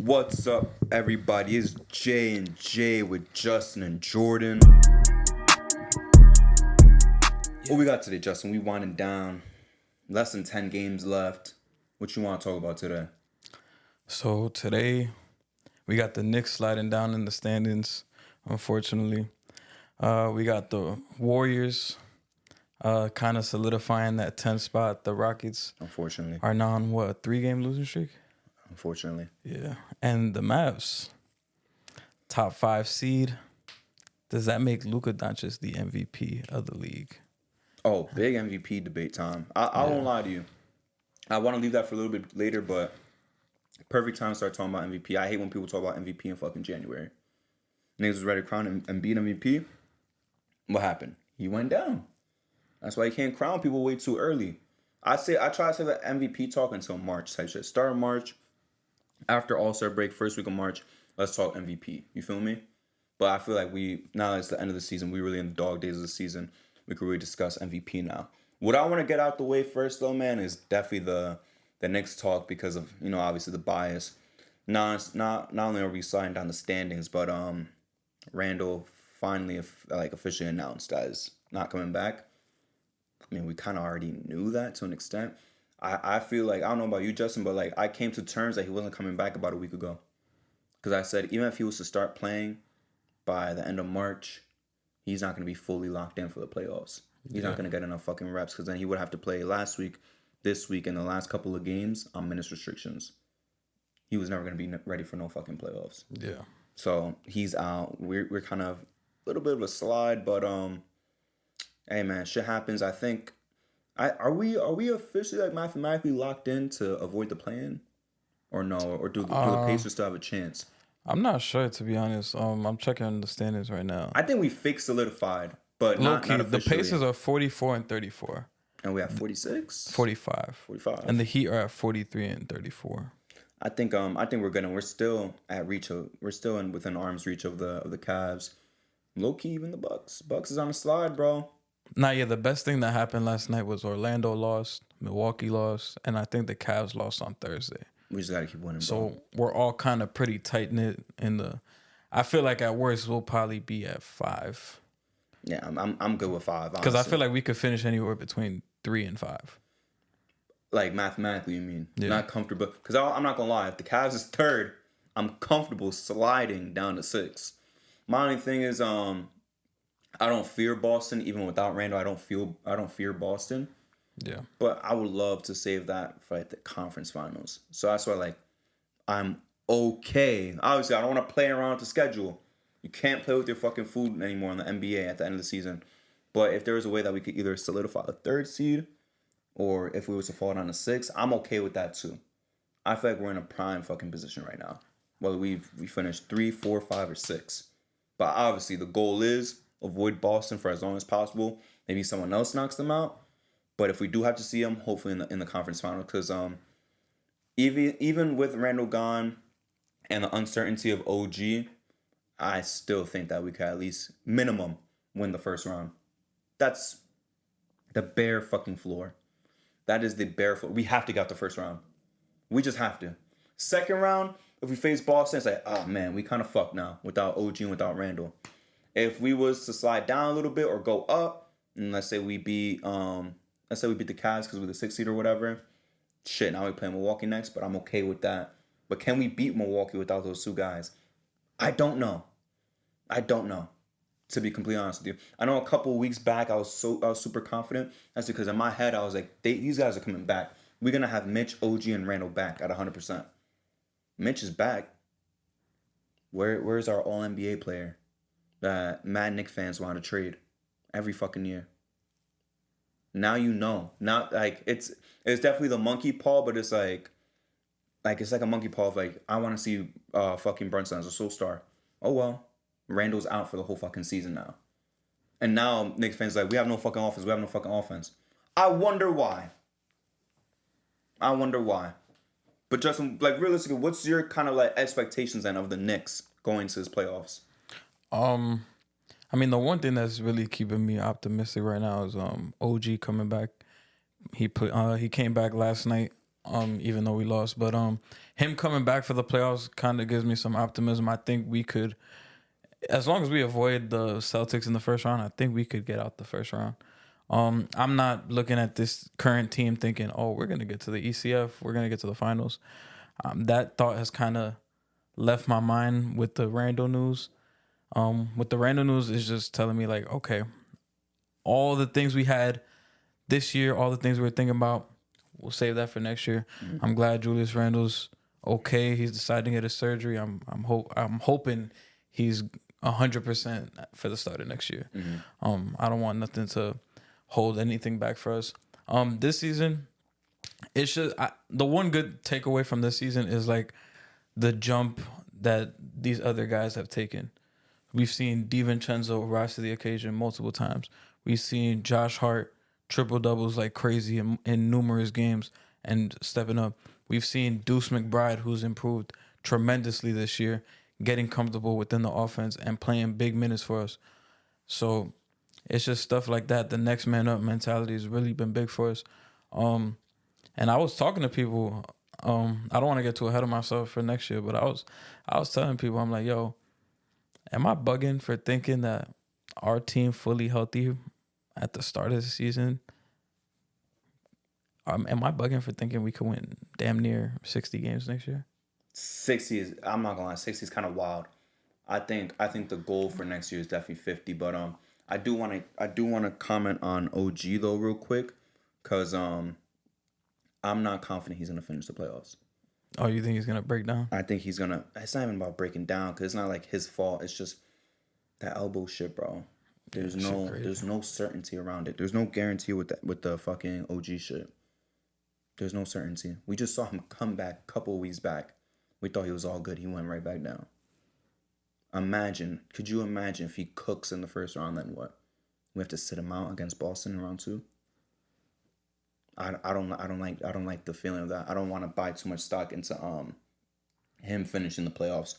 What's up, everybody? It's J and J with Justin and Jordan. What we got today, Justin? We winding down. Less than 10 games left. What you want to talk about today? So today, we got the Knicks sliding down in the standings, unfortunately. We got the Warriors kind of solidifying that 10th spot. The Rockets Unfortunately. are now on, what, a 3-game losing streak? Unfortunately. Yeah. And the Mavs, top 5 seed. Does that make Luka Doncic the MVP of the league? Oh, big MVP debate time. I won't lie to you. I want to leave that for a little bit later, but perfect time to start talking about MVP. I hate when people talk about MVP in fucking January. Niggas was ready to crown and beat MVP. What happened? He went down. That's why you can't crown people way too early. I try to say that MVP talk until March type shit. Start of March, after All-Star break, first week of March, let's talk MVP. You feel me? But I feel like now it's the end of the season, we really in the dog days of the season. We could really discuss MVP now. What I want to get out the way first, though, man, is definitely the Knicks talk because of, obviously the bias. Not only are we sliding down the standings, but Randle finally officially announced as not coming back. I mean, we kind of already knew that to an extent. I feel like, I don't know about you, Justin, but I came to terms that he wasn't coming back about a week ago. Because I said, even if he was to start playing by the end of March, he's not going to be fully locked in for the playoffs. He's not going to get enough fucking reps because then he would have to play last week, this week, and the last couple of games on minutes restrictions. He was never going to be ready for no fucking playoffs. Yeah. So he's out. We're kind of a little bit of a slide, but hey man, shit happens. I think are we officially mathematically locked in to avoid the play-in? Or no? Or do the Pacers still have a chance? I'm not sure, to be honest. I'm checking the standings right now. I think we fake solidified, but not officially. The Pacers are 44 and 34. And we have 46? 45. 45. And the Heat are at 43 and 34. I think we're good, and we're still within arm's reach of the Cavs. Low key, even the Bucks. Bucks is on the slide, bro. Nah, yeah, the best thing that happened last night was Orlando lost, Milwaukee lost, and I think the Cavs lost on Thursday. We just gotta keep winning, bro. So we're all kind of pretty tight knit in the. I feel like at worst we'll probably be at 5. Yeah, I'm good with 5. Because I feel like we could finish anywhere between 3 and 5. Like mathematically, you mean? Yeah. Not comfortable. Because I'm not gonna lie, if the Cavs is 3rd, I'm comfortable sliding down to 6. My only thing is I don't fear Boston even without Randle. I don't fear Boston. Yeah. But I would love to save that for the conference finals. So that's why I'm okay. Obviously, I don't want to play around with the schedule. You can't play with your fucking food anymore in the NBA at the end of the season. But if there was a way that we could either solidify a 3rd seed or if we was to fall down to 6, I'm okay with that too. I feel like we're in a prime fucking position right now. Whether we finish 3, 4, 5, or 6. But obviously the goal is avoid Boston for as long as possible. Maybe someone else knocks them out. But if we do have to see them, hopefully in the conference final, because even with Randle gone and the uncertainty of OG, I still think that we could at least minimum win the first round. That's the bare fucking floor. That is the bare floor. We have to get out the first round. We just have to. Second round, if we face Boston, it's like, oh man, we kind of fucked now without OG and without Randle. If we was to slide down a little bit or go up, and let's say we beat the Cavs because we're the 6th seed or whatever. Shit, now we play Milwaukee next, but I'm okay with that. But can we beat Milwaukee without those 2 guys? I don't know. To be completely honest with you, I know a couple of weeks back I was super confident. That's because in my head I was like, these guys are coming back. We're gonna have Mitch, OG, and Randle back at 100%. Mitch is back. Where's our All NBA player that mad Knicks fans want to trade every fucking year? Now you know. Now it's definitely the monkey paw, but it's like it's like a monkey paw of I want to see fucking Brunson as a sole star. Oh well, Randle's out for the whole fucking season now, and now Knicks fans we have no fucking offense. I wonder why. But Justin, realistically, what's your kind of expectations then of the Knicks going to this playoffs? I mean, the one thing that's really keeping me optimistic right now is OG coming back. He came back last night even though we lost. But him coming back for the playoffs kind of gives me some optimism. I think we could, as long as we avoid the Celtics in the first round, I think we could get out the first round. I'm not looking at this current team thinking, oh, we're going to get to the ECF, we're going to get to the finals. That thought has kind of left my mind with the Randle news. With the Randle news, is just telling me, like, okay, all the things we had this year, all the things we were thinking about, we'll save that for next year. Mm-hmm. I'm glad Julius Randle's okay. He's decided to get his surgery. I'm hoping he's 100% for the start of next year. Mm-hmm. I don't want nothing to hold anything back for us. This season, it's just the one good takeaway from this season is like the jump that these other guys have taken. We've seen DiVincenzo rise to the occasion multiple times. We've seen Josh Hart triple doubles like crazy in numerous games and stepping up. We've seen Deuce McBride, who's improved tremendously this year, getting comfortable within the offense and playing big minutes for us. So it's just stuff like that. The next man up mentality has really been big for us. And I was talking to people. I don't want to get too ahead of myself for next year, but I was telling people, I'm like, yo, am I bugging for thinking that our team fully healthy at the start of the season? Am I bugging for thinking we could win damn near 60 games next year? 60 is, I'm not gonna lie, 60 is kind of wild. I think the goal for next year is definitely 50, but I do want to comment on OG though real quick, cause I'm not confident he's gonna finish the playoffs. Oh, you think he's gonna break down? I think he's gonna. It's not even about breaking down, cause it's not like his fault. It's just that elbow shit, bro. There's no certainty around it. There's no guarantee with the fucking OG shit. There's no certainty. We just saw him come back a couple of weeks back. We thought he was all good. He went right back down. Could you imagine if he cooks in the first round, then what? We have to sit him out against Boston in round 2. I don't like the feeling of that. I don't want to buy too much stock into him finishing the playoffs.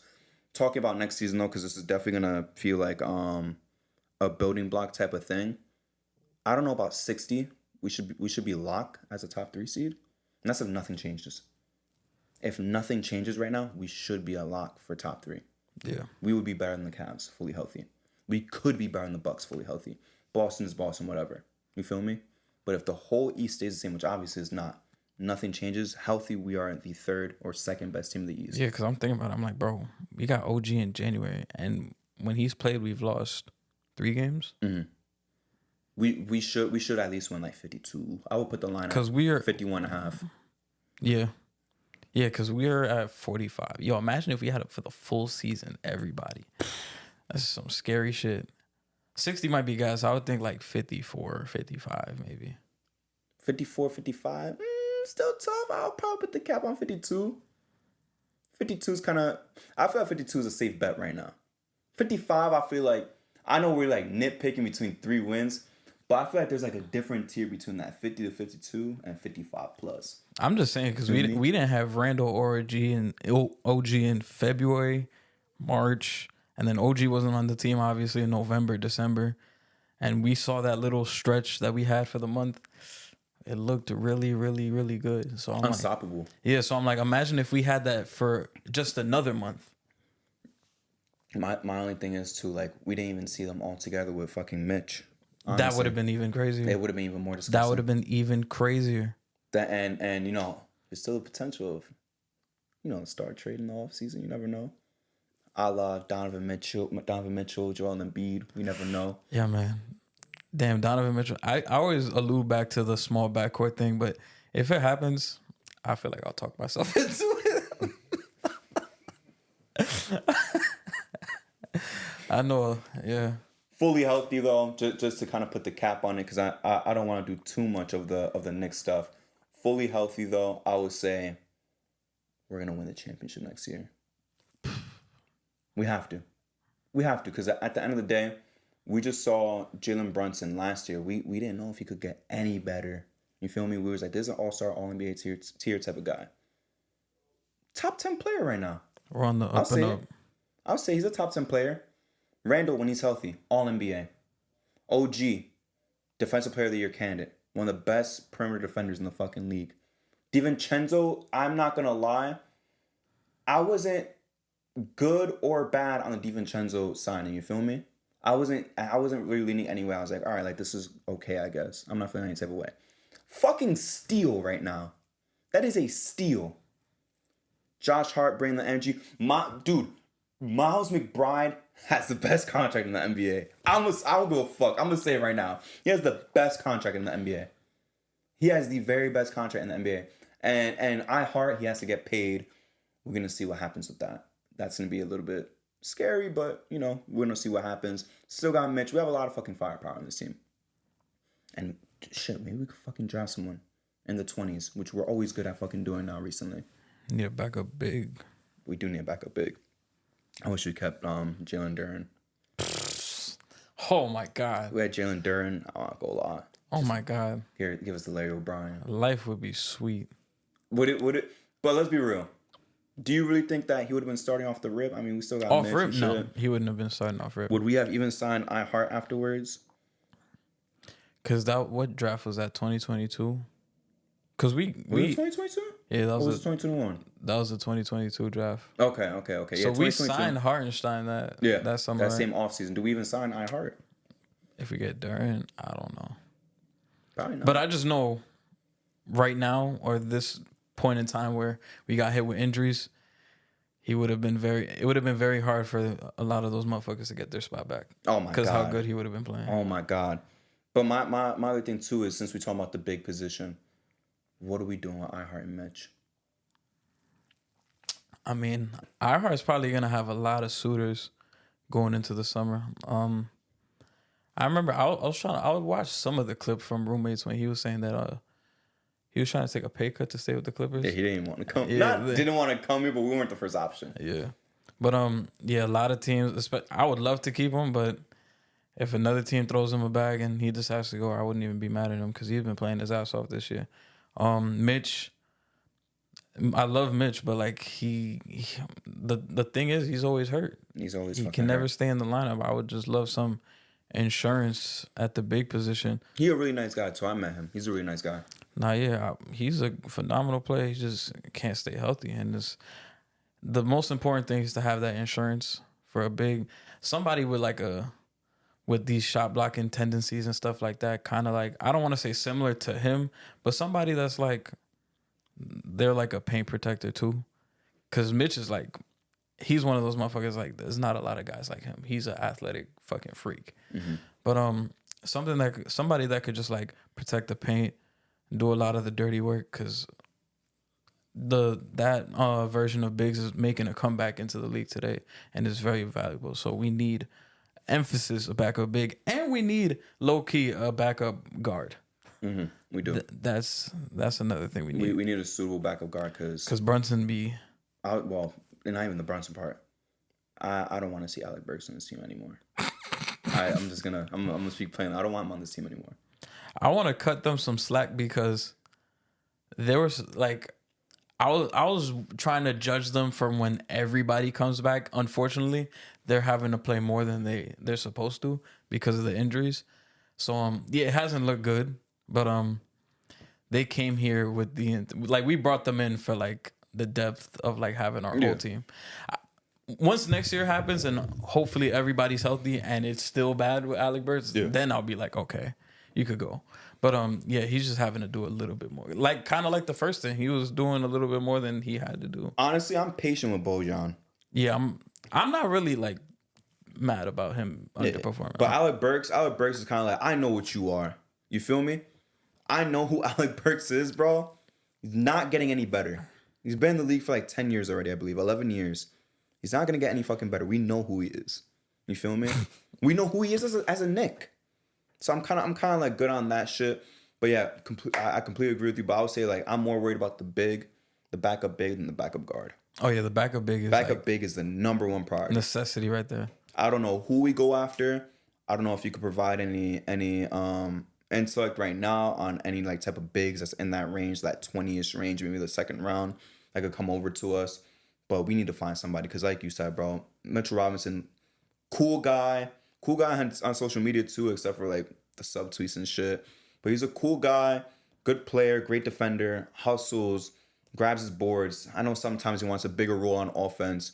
Talking about next season though, because this is definitely gonna feel like a building block type of thing. I don't know about 60. We should be locked as a top 3 seed. And that's if nothing changes. If nothing changes right now, we should be a lock for top 3. Yeah. We would be better than the Cavs, fully healthy. We could be better than the Bucks, fully healthy. Boston is Boston, whatever. You feel me? But if the whole East stays the same, which obviously is not, nothing changes. Healthy, we are the 3rd or 2nd best team in the East. Yeah, because I'm thinking about it. I'm like, bro, we got OG in January, and when he's played, we've lost 3 games. Mm-hmm. We should at least win like 52. I would put the line at 51.5. Yeah. Yeah, because we're at 45. Yo, imagine if we had it for the full season, everybody. That's some scary shit. 60 might be guys. I would think like 54, 55 maybe. 54, 55? Still tough. I'll probably put the cap on 52. 52 is kind of... I feel like 52 is a safe bet right now. 55, I feel like... I know we're like nitpicking between 3 wins, but I feel like there's like a different tier between that 50 to 52 and 55 plus. I'm just saying because we didn't have Randle or OG in February, March, and then OG wasn't on the team obviously in November, December, and we saw that little stretch that we had for the month. It looked really, really, really good. So I'm unstoppable. Like, yeah, so I'm like, imagine if we had that for just another month. My only thing is too, like, we didn't even see them all together with fucking Mitch. Honestly. That would have been even crazier. It would have been even more disgusting. That would have been even crazier. And you know, there's still the potential of, you know, start trading the offseason. You never know. A la Donovan Mitchell, Joel Embiid. We never know. Yeah, man. Damn, Donovan Mitchell. I always allude back to the small backcourt thing, but if it happens, I feel like I'll talk myself into it. I know, yeah. Fully healthy though, just to kind of put the cap on it, because I don't want to do too much of the Knicks stuff. Fully healthy though, I would say we're gonna win the championship next year. We have to, because at the end of the day, we just saw Jalen Brunson last year. We didn't know if he could get any better. You feel me? We was like, this is an all-star, all-NBA tier type of guy. Top 10 player right now. We're on the up and up. I'll say he's a top 10 player. Randle, when he's healthy, all-NBA. OG, defensive player of the year candidate. One of the best perimeter defenders in the fucking league. DiVincenzo, I'm not gonna lie, I wasn't good or bad on the DiVincenzo signing. You feel me? I wasn't really leaning anywhere. I was like, all right, like this is okay, I guess. I'm not feeling any type of way. Fucking steal right now. That is a steal. Josh Hart bringing the energy. Miles McBride has the best contract in the NBA. I don't give a fuck. I'm gonna say it right now. He has the best contract in the NBA. He has the very best contract in the NBA. And I Hart, he has to get paid. We're gonna see what happens with that. That's gonna be a little bit scary, but you know, we're gonna see what happens. Still got Mitch. We have a lot of fucking firepower on this team. And shit, maybe we could fucking draft someone in the 20s, which we're always good at fucking doing now recently. Need a backup big. We do need a backup big. I wish we kept Jalen Duren. Oh my god. We had Jalen Duren. I want to go a lot. Oh my god. Here, give us the Larry O'Brien. Life would be sweet. Would it? But let's be real. Do you really think that he would have been starting off the rip? I mean, we still got off Mitch rip. No, he wouldn't have been starting off rip. Would we have even signed I Hart afterwards? Cause what draft was that? 2022. Cause we 2022. Yeah, that was 2021. That was the 2022 draft. Okay. Yeah, so we signed Hartenstein that summer. That same offseason. Do we even sign I Hart? If we get Duren, I don't know. Probably not. But I just know right now, or this point in time where we got hit with injuries, it would have been very hard for a lot of those motherfuckers to get their spot back. Oh my god. Because how good he would have been playing. Oh my god. But my other thing too is, since we talking about the big position, what are we doing with I Hart and Mitch? I mean, I Hart's probably gonna have a lot of suitors going into the summer. I remember I would watch some of the clip from Roommates when he was saying that he was trying to take a pay cut to stay with the Clippers. Yeah, he didn't want to come. Yeah, didn't want to come here, but we weren't the first option. Yeah, but yeah, a lot of teams. I would love to keep him, but if another team throws him a bag and he just has to go, I wouldn't even be mad at him because he's been playing his ass off this year. Mitch, I love Mitch, but like the thing is, he's always hurt. He can never stay in the lineup. I would just love some insurance at the big position. He's a really nice guy too. I met him. He's a really nice guy. Nah, yeah, he's a phenomenal player. He just can't stay healthy, and the most important thing is to have that insurance for a big somebody with these shot blocking tendencies and stuff like that. Kind of like, I don't want to say similar to him, but somebody that's like they're like a paint protector too. Because Mitch is like, he's one of those motherfuckers, like, there's not a lot of guys like him. He's an athletic fucking freak. Mm-hmm. But somebody that could just like protect the paint, do a lot of the dirty work, because that version of bigs is making a comeback into the league today and is very valuable. So we need emphasis a backup big, and we need low key a backup guard. Mm-hmm. We do. That's another thing we need. We need a suitable backup guard because Brunson and not even the Brunson part. I don't want to see Alec Burks on this team anymore. I'm gonna speak plainly. I don't want him on this team anymore. I want to cut them some slack because there was like I was trying to judge them from when everybody comes back. Unfortunately, they're having to play more than they're supposed to because of the injuries. So yeah, it hasn't looked good, but they came here with we brought them in for like the depth of like having our whole team. Once next year happens and hopefully everybody's healthy and it's still bad with Alec Burks, then I'll be like, okay, you could go. But yeah, he's just having to do a little bit more. Like kind of like the first thing, he was doing a little bit more than he had to do. Honestly, I'm patient with Bojan. Yeah, I'm not really like mad about him underperforming. But Alec Burks is kind of like, I know what you are. You feel me? I know who Alec Burks is, bro. He's not getting any better. He's been in the league for like 10 years already, I believe, 11 years. He's not gonna get any fucking better. We know who he is. You feel me? We know who he is as a Knick. So I'm kind of like good on that shit. But yeah, I completely agree with you. But I would say like I'm more worried about the backup big than the backup guard. Oh yeah, the backup big is the number one priority. Necessity right there. I don't know who we go after. I don't know if you could provide any intellect right now on any like type of bigs that's in that range, that 20-ish range, maybe the second round that could come over to us. But we need to find somebody because, like you said, bro, Mitchell Robinson, cool guy on social media too, except for like the subtweets and shit. But he's a cool guy. Good player, great defender, hustles, grabs his boards. I know sometimes he wants a bigger role on offense,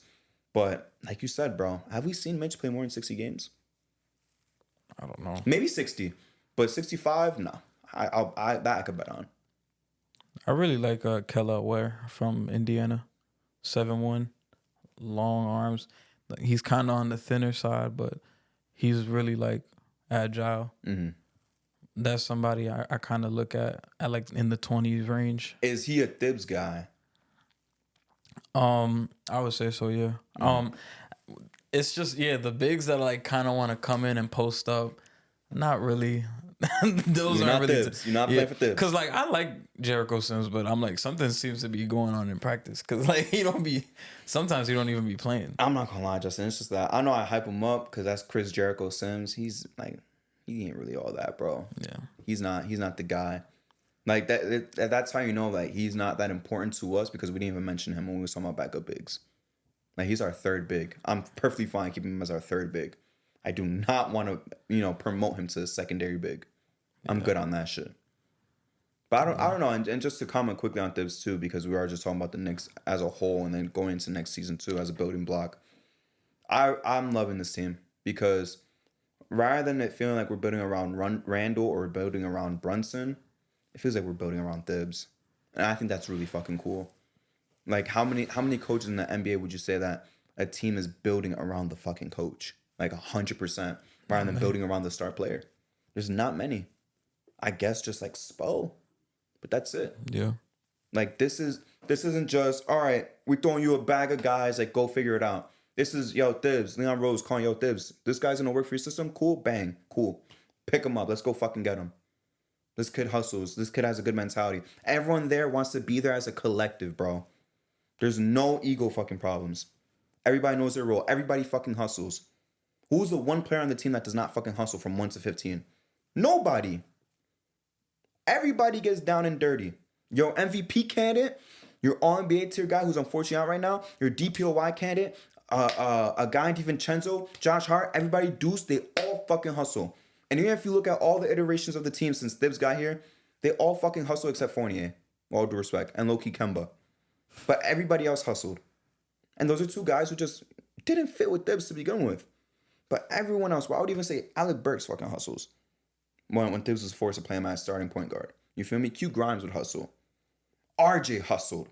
but like you said, bro, have we seen Mitch play more than 60 games? I don't know. Maybe 60, but 65, no. I could bet on. I really like Kella Ware from Indiana, 7'1", long arms. Like, he's kind of on the thinner side, but he's really like agile. Mm-hmm. That's somebody I kind of look at like in the 20s range. Is he a Thibs guy? I would say so, yeah. It's just the bigs that like kind of want to come in and post up. Not really. Those You're aren't not really. Thibs. You're not playing for Thibs. Cause like I like Jericho Sims, but I'm like something seems to be going on in practice. Cause like sometimes he don't even be playing. I'm not gonna lie, Justin. It's just that I know I hype him up because that's Chris Jericho Sims. He's like, he ain't really all that, bro. Yeah, he's not the guy. Like that's how you know like he's not that important to us because we didn't even mention him when we were talking about backup bigs. Like he's our third big. I'm perfectly fine keeping him as our third big. I do not want to, promote him to a secondary big. I'm good on that shit. But I don't know. And just to comment quickly on Thibs too, because we are just talking about the Knicks as a whole and then going into next season too as a building block. I'm loving this team because rather than it feeling like we're building around Randle or building around Brunson, it feels like we're building around Thibs. And I think that's really fucking cool. Like how many coaches in the NBA would you say that a team is building around the fucking coach? Like 100% rather than building around the star player. There's not many. I guess just like Spo. But that's it. Yeah. Like this isn't just, all right, we're throwing you a bag of guys, like go figure it out. This is yo Thibs, Leon Rose calling yo Thibs. This guy's gonna work for your system? Cool, bang, cool. Pick him up. Let's go fucking get him. This kid hustles. This kid has a good mentality. Everyone there wants to be there as a collective, bro. There's no ego fucking problems. Everybody knows their role. Everybody fucking hustles. Who's the one player on the team that does not fucking hustle from 1 to 15? Nobody. Everybody gets down and dirty. Your MVP candidate, your All-NBA tier guy who's unfortunately out right now, your DPOY candidate, a guy in DiVincenzo, Josh Hart, everybody Deuce, they all fucking hustle. And even if you look at all the iterations of the team since Thibs got here, they all fucking hustle except Fournier, with all due respect, and low-key Kemba. But everybody else hustled. And those are two guys who just didn't fit with Thibs to begin with. But everyone else, well, I would even say Alec Burks fucking hustles. When Thibs was forced to play him as starting point guard. You feel me? Q Grimes would hustle. RJ hustled.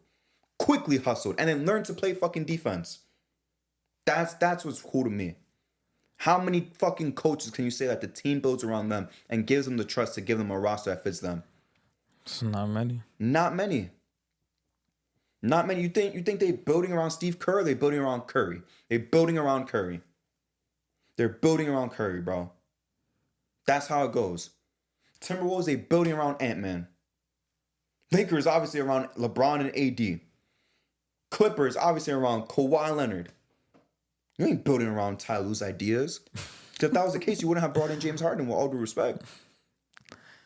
Quickly hustled. And then learned to play fucking defense. That's what's cool to me. How many fucking coaches can you say that the team builds around them and gives them the trust to give them a roster that fits them? It's not many. Not many. Not many. You think they building around Steve Kerr or they building around Curry? They building around Curry. They're building around Curry, bro. That's how it goes. Timberwolves, they building around Ant-Man. Lakers, obviously around LeBron and AD. Clippers, obviously around Kawhi Leonard. You ain't building around Ty Lue's ideas. Because if that was the case, you wouldn't have brought in James Harden with all due respect.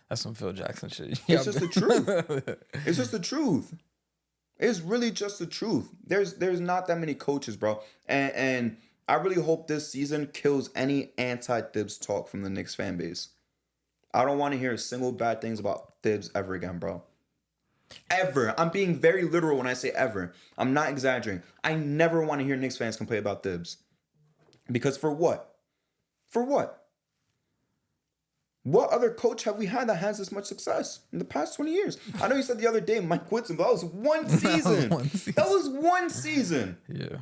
That's some Phil Jackson shit. It's just the truth. It's just the truth. It's really just the truth. There's not that many coaches, bro. And I really hope this season kills any anti-Thibs talk from the Knicks fan base. I don't want to hear a single bad things about Thibs ever again, bro. Ever. I'm being very literal when I say ever. I'm not exaggerating. I never want to hear Knicks fans complain about Thibs. Because for what? For what? What other coach have we had that has this much success in the past 20 years? I know you said the other day Mike Whitson, but that was one season. That was one season. Yeah.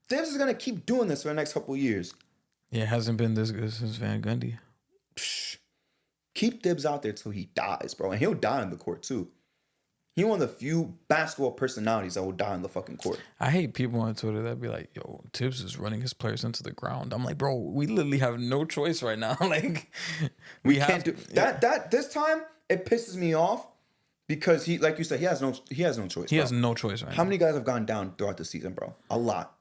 Thibs is going to keep doing this for the next couple of years. Yeah, it hasn't been this good since Van Gundy. Psh, keep Thibs out there till he dies, bro. And he'll die on the court, too. He's one of the few basketball personalities that will die on the fucking court. I hate people on Twitter that be like, yo, Thibs is running his players into the ground. I'm like, bro, we literally have no choice right now. Like, we can't do that. This time, it pisses me off because he, like you said, he has no choice. He has no choice right now. How many guys have gone down throughout the season, bro? A lot.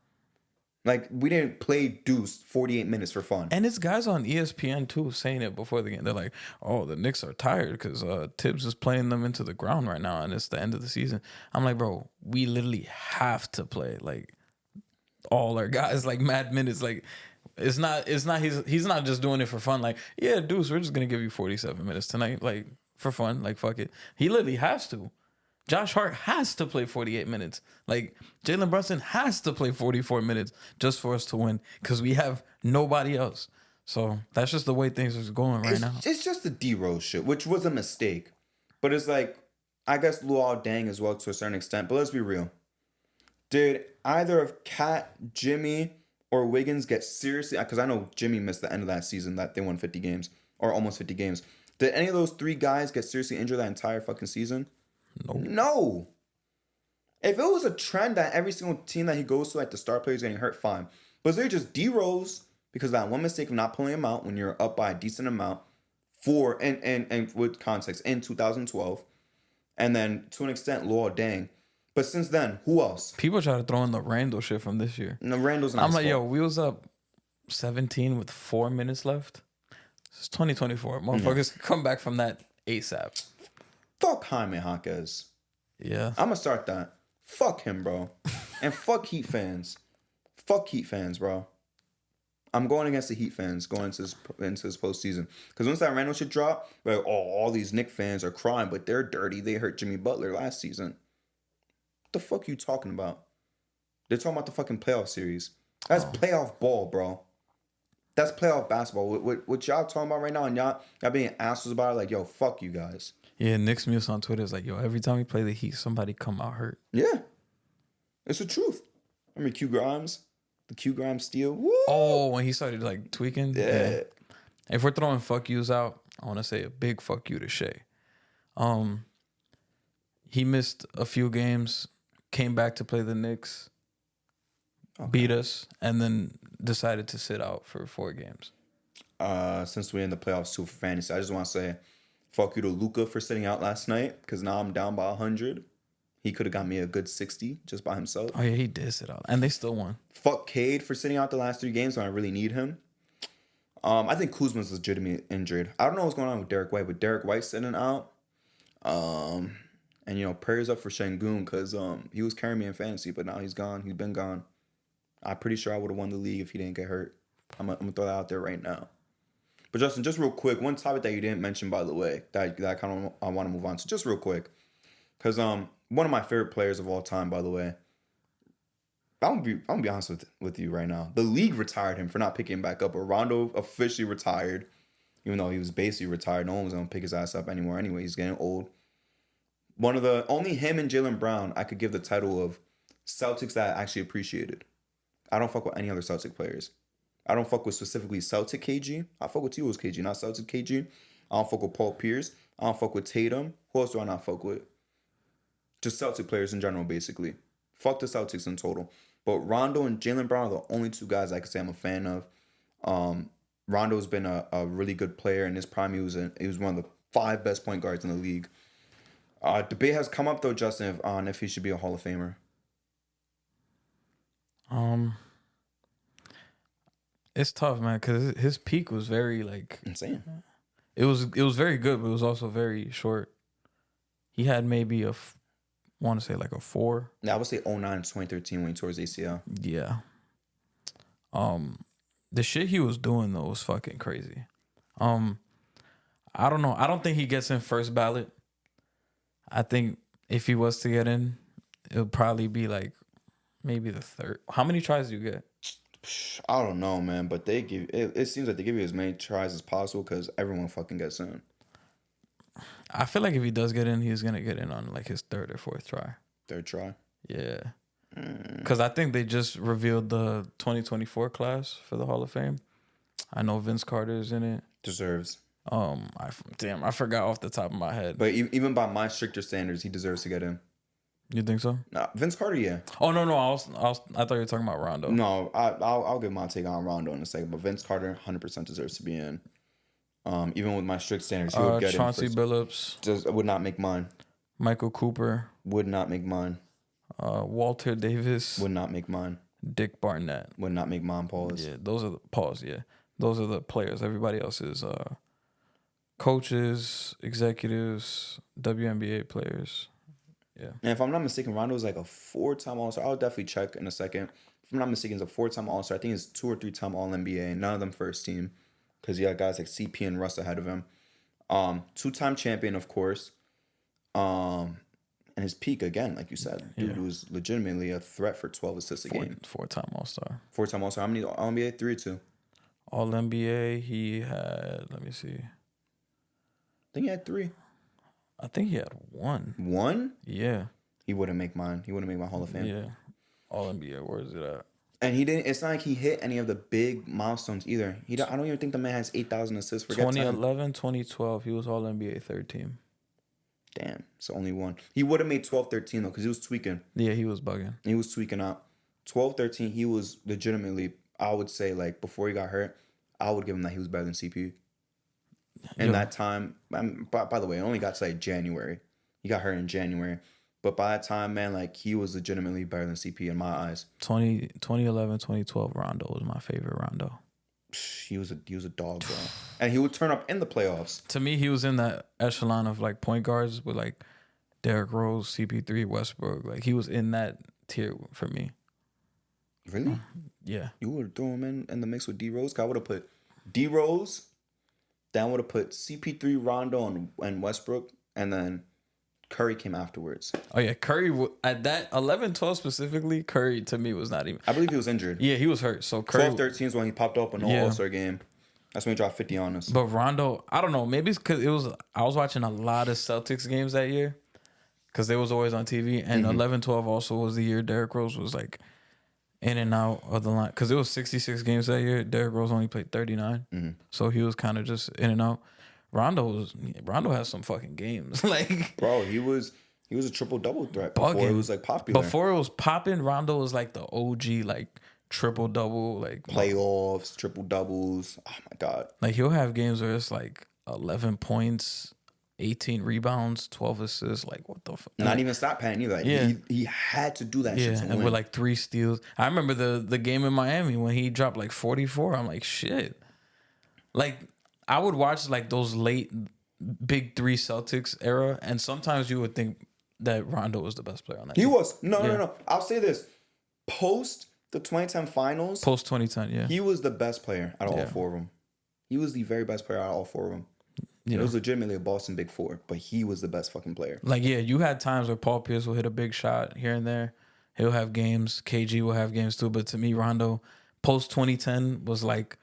Like, we didn't play Deuce 48 minutes for fun. And it's guys on ESPN, too, saying it before the game. They're like, oh, the Knicks are tired because Thibs is playing them into the ground right now, and it's the end of the season. I'm like, bro, we literally have to play, like, all our guys, like, mad minutes. Like, he's not just doing it for fun. Like, yeah, Deuce, we're just going to give you 47 minutes tonight. Like, for fun. Like, fuck it. He literally has to. Josh Hart has to play 48 minutes. Like, Jalen Brunson has to play 44 minutes just for us to win because we have nobody else. So that's just the way things are going right now. It's just the D-Rose shit, which was a mistake. But it's like, I guess Luol Deng as well to a certain extent. But let's be real. Did either of Cat, Jimmy, or Wiggins get seriously... Because I know Jimmy missed the end of that season that they won 50 games. Or almost 50 games. Did any of those three guys get seriously injured that entire fucking season? No. If it was a trend that every single team that he goes to, like the star players getting hurt, fine. But they're just D-Rose because of that one mistake of not pulling him out when you're up by a decent amount and with context in 2012. And then to an extent, Luol Deng. But since then, who else? People try to throw in the Randle shit from this year. No, Randle's not. I'm like, yo, we was up 17 with 4 minutes left. It's 2024. Motherfuckers come back from that ASAP. Fuck Jaime Jaquez. Yeah. I'm gonna start that. Fuck him, bro. And fuck Heat fans. Fuck Heat fans, bro. I'm going against the Heat fans going into this postseason. Because once that Randle shit dropped, like, oh, all these Knicks fans are crying, but they're dirty. They hurt Jimmy Butler last season. What the fuck are you talking about? They're talking about the fucking playoff series. That's playoff ball, bro. That's playoff basketball. What y'all talking about right now, and y'all being assholes about it, like, yo, fuck you guys. Yeah, Nick's Muse on Twitter is like, yo, every time we play the Heat, somebody come out hurt. Yeah. It's the truth. Remember Q Grimes? The Q Grimes steal? Woo! Oh, when he started, like, tweaking? Yeah. If we're throwing fuck yous out, I want to say a big fuck you to Shea. He missed a few games, came back to play the Knicks, beat us, and then decided to sit out for 4 games. Since we're in the playoffs too for fantasy, I just want to say fuck you to Luka for sitting out last night because now I'm down by 100. He could have got me a good 60 just by himself. Oh, yeah, he did sit out. And they still won. Fuck Cade for sitting out the last 3 games when I really need him. I think Kuzma's legitimately injured. I don't know what's going on with Derek White, but Derek White's sitting out. And, you know, prayers up for Şengün because he was carrying me in fantasy, but now he's gone. He's been gone. I'm pretty sure I would have won the league if he didn't get hurt. I'm going to throw that out there right now. But Justin, just real quick, one topic that you didn't mention, by the way, that I want to move on to, just real quick. Because one of my favorite players of all time, by the way, I'm gonna be honest with you right now. The league retired him for not picking him back up. But Rondo officially retired, even though he was basically retired. No one was gonna pick his ass up anymore. Anyway, he's getting old. Only him and Jaylen Brown I could give the title of Celtics that I actually appreciated. I don't fuck with any other Celtic players. I don't fuck with specifically Celtic KG. I fuck with T.O.'s KG, not Celtic KG. I don't fuck with Paul Pierce. I don't fuck with Tatum. Who else do I not fuck with? Just Celtic players in general, basically. Fuck the Celtics in total. But Rondo and Jaylen Brown are the only 2 guys I can say I'm a fan of. Rondo's been a really good player. In his prime, he was one of the 5 best point guards in the league. Debate has come up, though, Justin, on if he should be a Hall of Famer. It's tough, man, because his peak was very, like... insane. It was very good, but it was also very short. He had maybe want to say like a 4. Yeah, I would say 2009-2013 when he tore his ACL. Yeah. The shit he was doing, though, was fucking crazy. I don't know. I don't think he gets in first ballot. I think if he was to get in, it would probably be like maybe the 3rd. How many tries do you get? I don't know, man, but they give it seems like they give you as many tries as possible because everyone fucking gets in. I feel like if he does get in, he's gonna get in on like his 3rd or 4th try. 3rd try? Yeah. Because I think they just revealed the 2024 class for the Hall of Fame. I know Vince Carter is in it. Deserves. I forgot off the top of my head. But even by my stricter standards, he deserves to get in. You think so? Nah, Vince Carter, yeah. Oh no, I thought you were talking about Rondo. No, I'll give my take on Rondo in a second, but Vince Carter 100% deserves to be in. Even with my strict standards, he would get Chauncey in. Billups Would not make mine. Michael Cooper Would not make mine. Walter Davis Would not make mine. Dick Barnett Would not make mine. Pause. Yeah, those are the pause. Yeah, those are the players. Everybody else is coaches, executives, WNBA players. Yeah. And if I'm not mistaken, Rondo is like a 4-time All-Star. I'll definitely check in a second. If I'm not mistaken, he's a 4-time All-Star. I think he's 2 or 3-time All-NBA. None of them first team because he had guys like CP and Russ ahead of him. 2-time champion, of course. And his peak again, like you said, dude was legitimately a threat for 12 assists a game. 4-time All-Star. 4-time All-Star. How many All-NBA? 3 or 2? All-NBA, he had, let me see. I think he had 3. I think he had 1. 1? Yeah. He wouldn't make mine. He wouldn't make my Hall of Fame. Yeah. All-NBA, where is it at? And he didn't. It's not like he hit any of the big milestones either. I don't even think the man has 8,000 assists. Forget 2011, 2012, he was All-NBA third team. Damn, so only 1. He would have made 12-13 though, because he was tweaking. Yeah, he was bugging. He was tweaking out. 12-13, he was legitimately, I would say, like, before he got hurt, I would give him that he was better than CP. And that time, by the way, it only got to like January. He got hurt in January. But by that time, man, like, he was legitimately better than CP in my eyes. 2011, 2012, Rondo was my favorite Rondo. He was a dog, bro. And he would turn up in the playoffs. To me, he was in that echelon of like point guards with like Derrick Rose, CP3, Westbrook. Like, he was in that tier for me. Really? Yeah. You would throw him in the mix with D Rose? I would have put D Rose, then would have put CP3, Rondo, and Westbrook, and then Curry came afterwards. Oh, yeah. Curry, at that 11-12 specifically, Curry to me was not even. I believe he was injured. Yeah, he was hurt. So Curry. 12-13 is when he popped up in the All-Star game. That's when he dropped 50 on us. But Rondo, I don't know. Maybe it's because I was watching a lot of Celtics games that year because they was always on TV. And 11-12 also was the year Derrick Rose was like in and out of the line. Because it was 66 games that year. Derrick Rose only played 39. So he was kind of just in and out. Rondo has some fucking games. Like, bro, he was a triple-double threat before it was like popular. Before it was popping, Rondo was like the OG, like triple-double, like playoffs, triple-doubles. Oh my God. Like, he'll have games where it's like 11 points, 18 rebounds, 12 assists. Like, what the fuck? Not even stop patting either. Like, he had to do that shit to win. With like 3 steals. I remember the game in Miami when he dropped like 44. I'm like, shit. Like, I would watch like those late big 3 Celtics era, and sometimes you would think that Rondo was the best player on that team. He was. No. I'll say this. Post the 2010 finals. Post 2010, yeah. He was the best player out of all 4 of them. He was the very best player out of all 4 of them. Yeah. It was legitimately a Boston Big 4, but he was the best fucking player. Like, yeah, you had times where Paul Pierce will hit a big shot here and there. He'll have games. KG will have games too. But to me, Rondo, post 2010 was like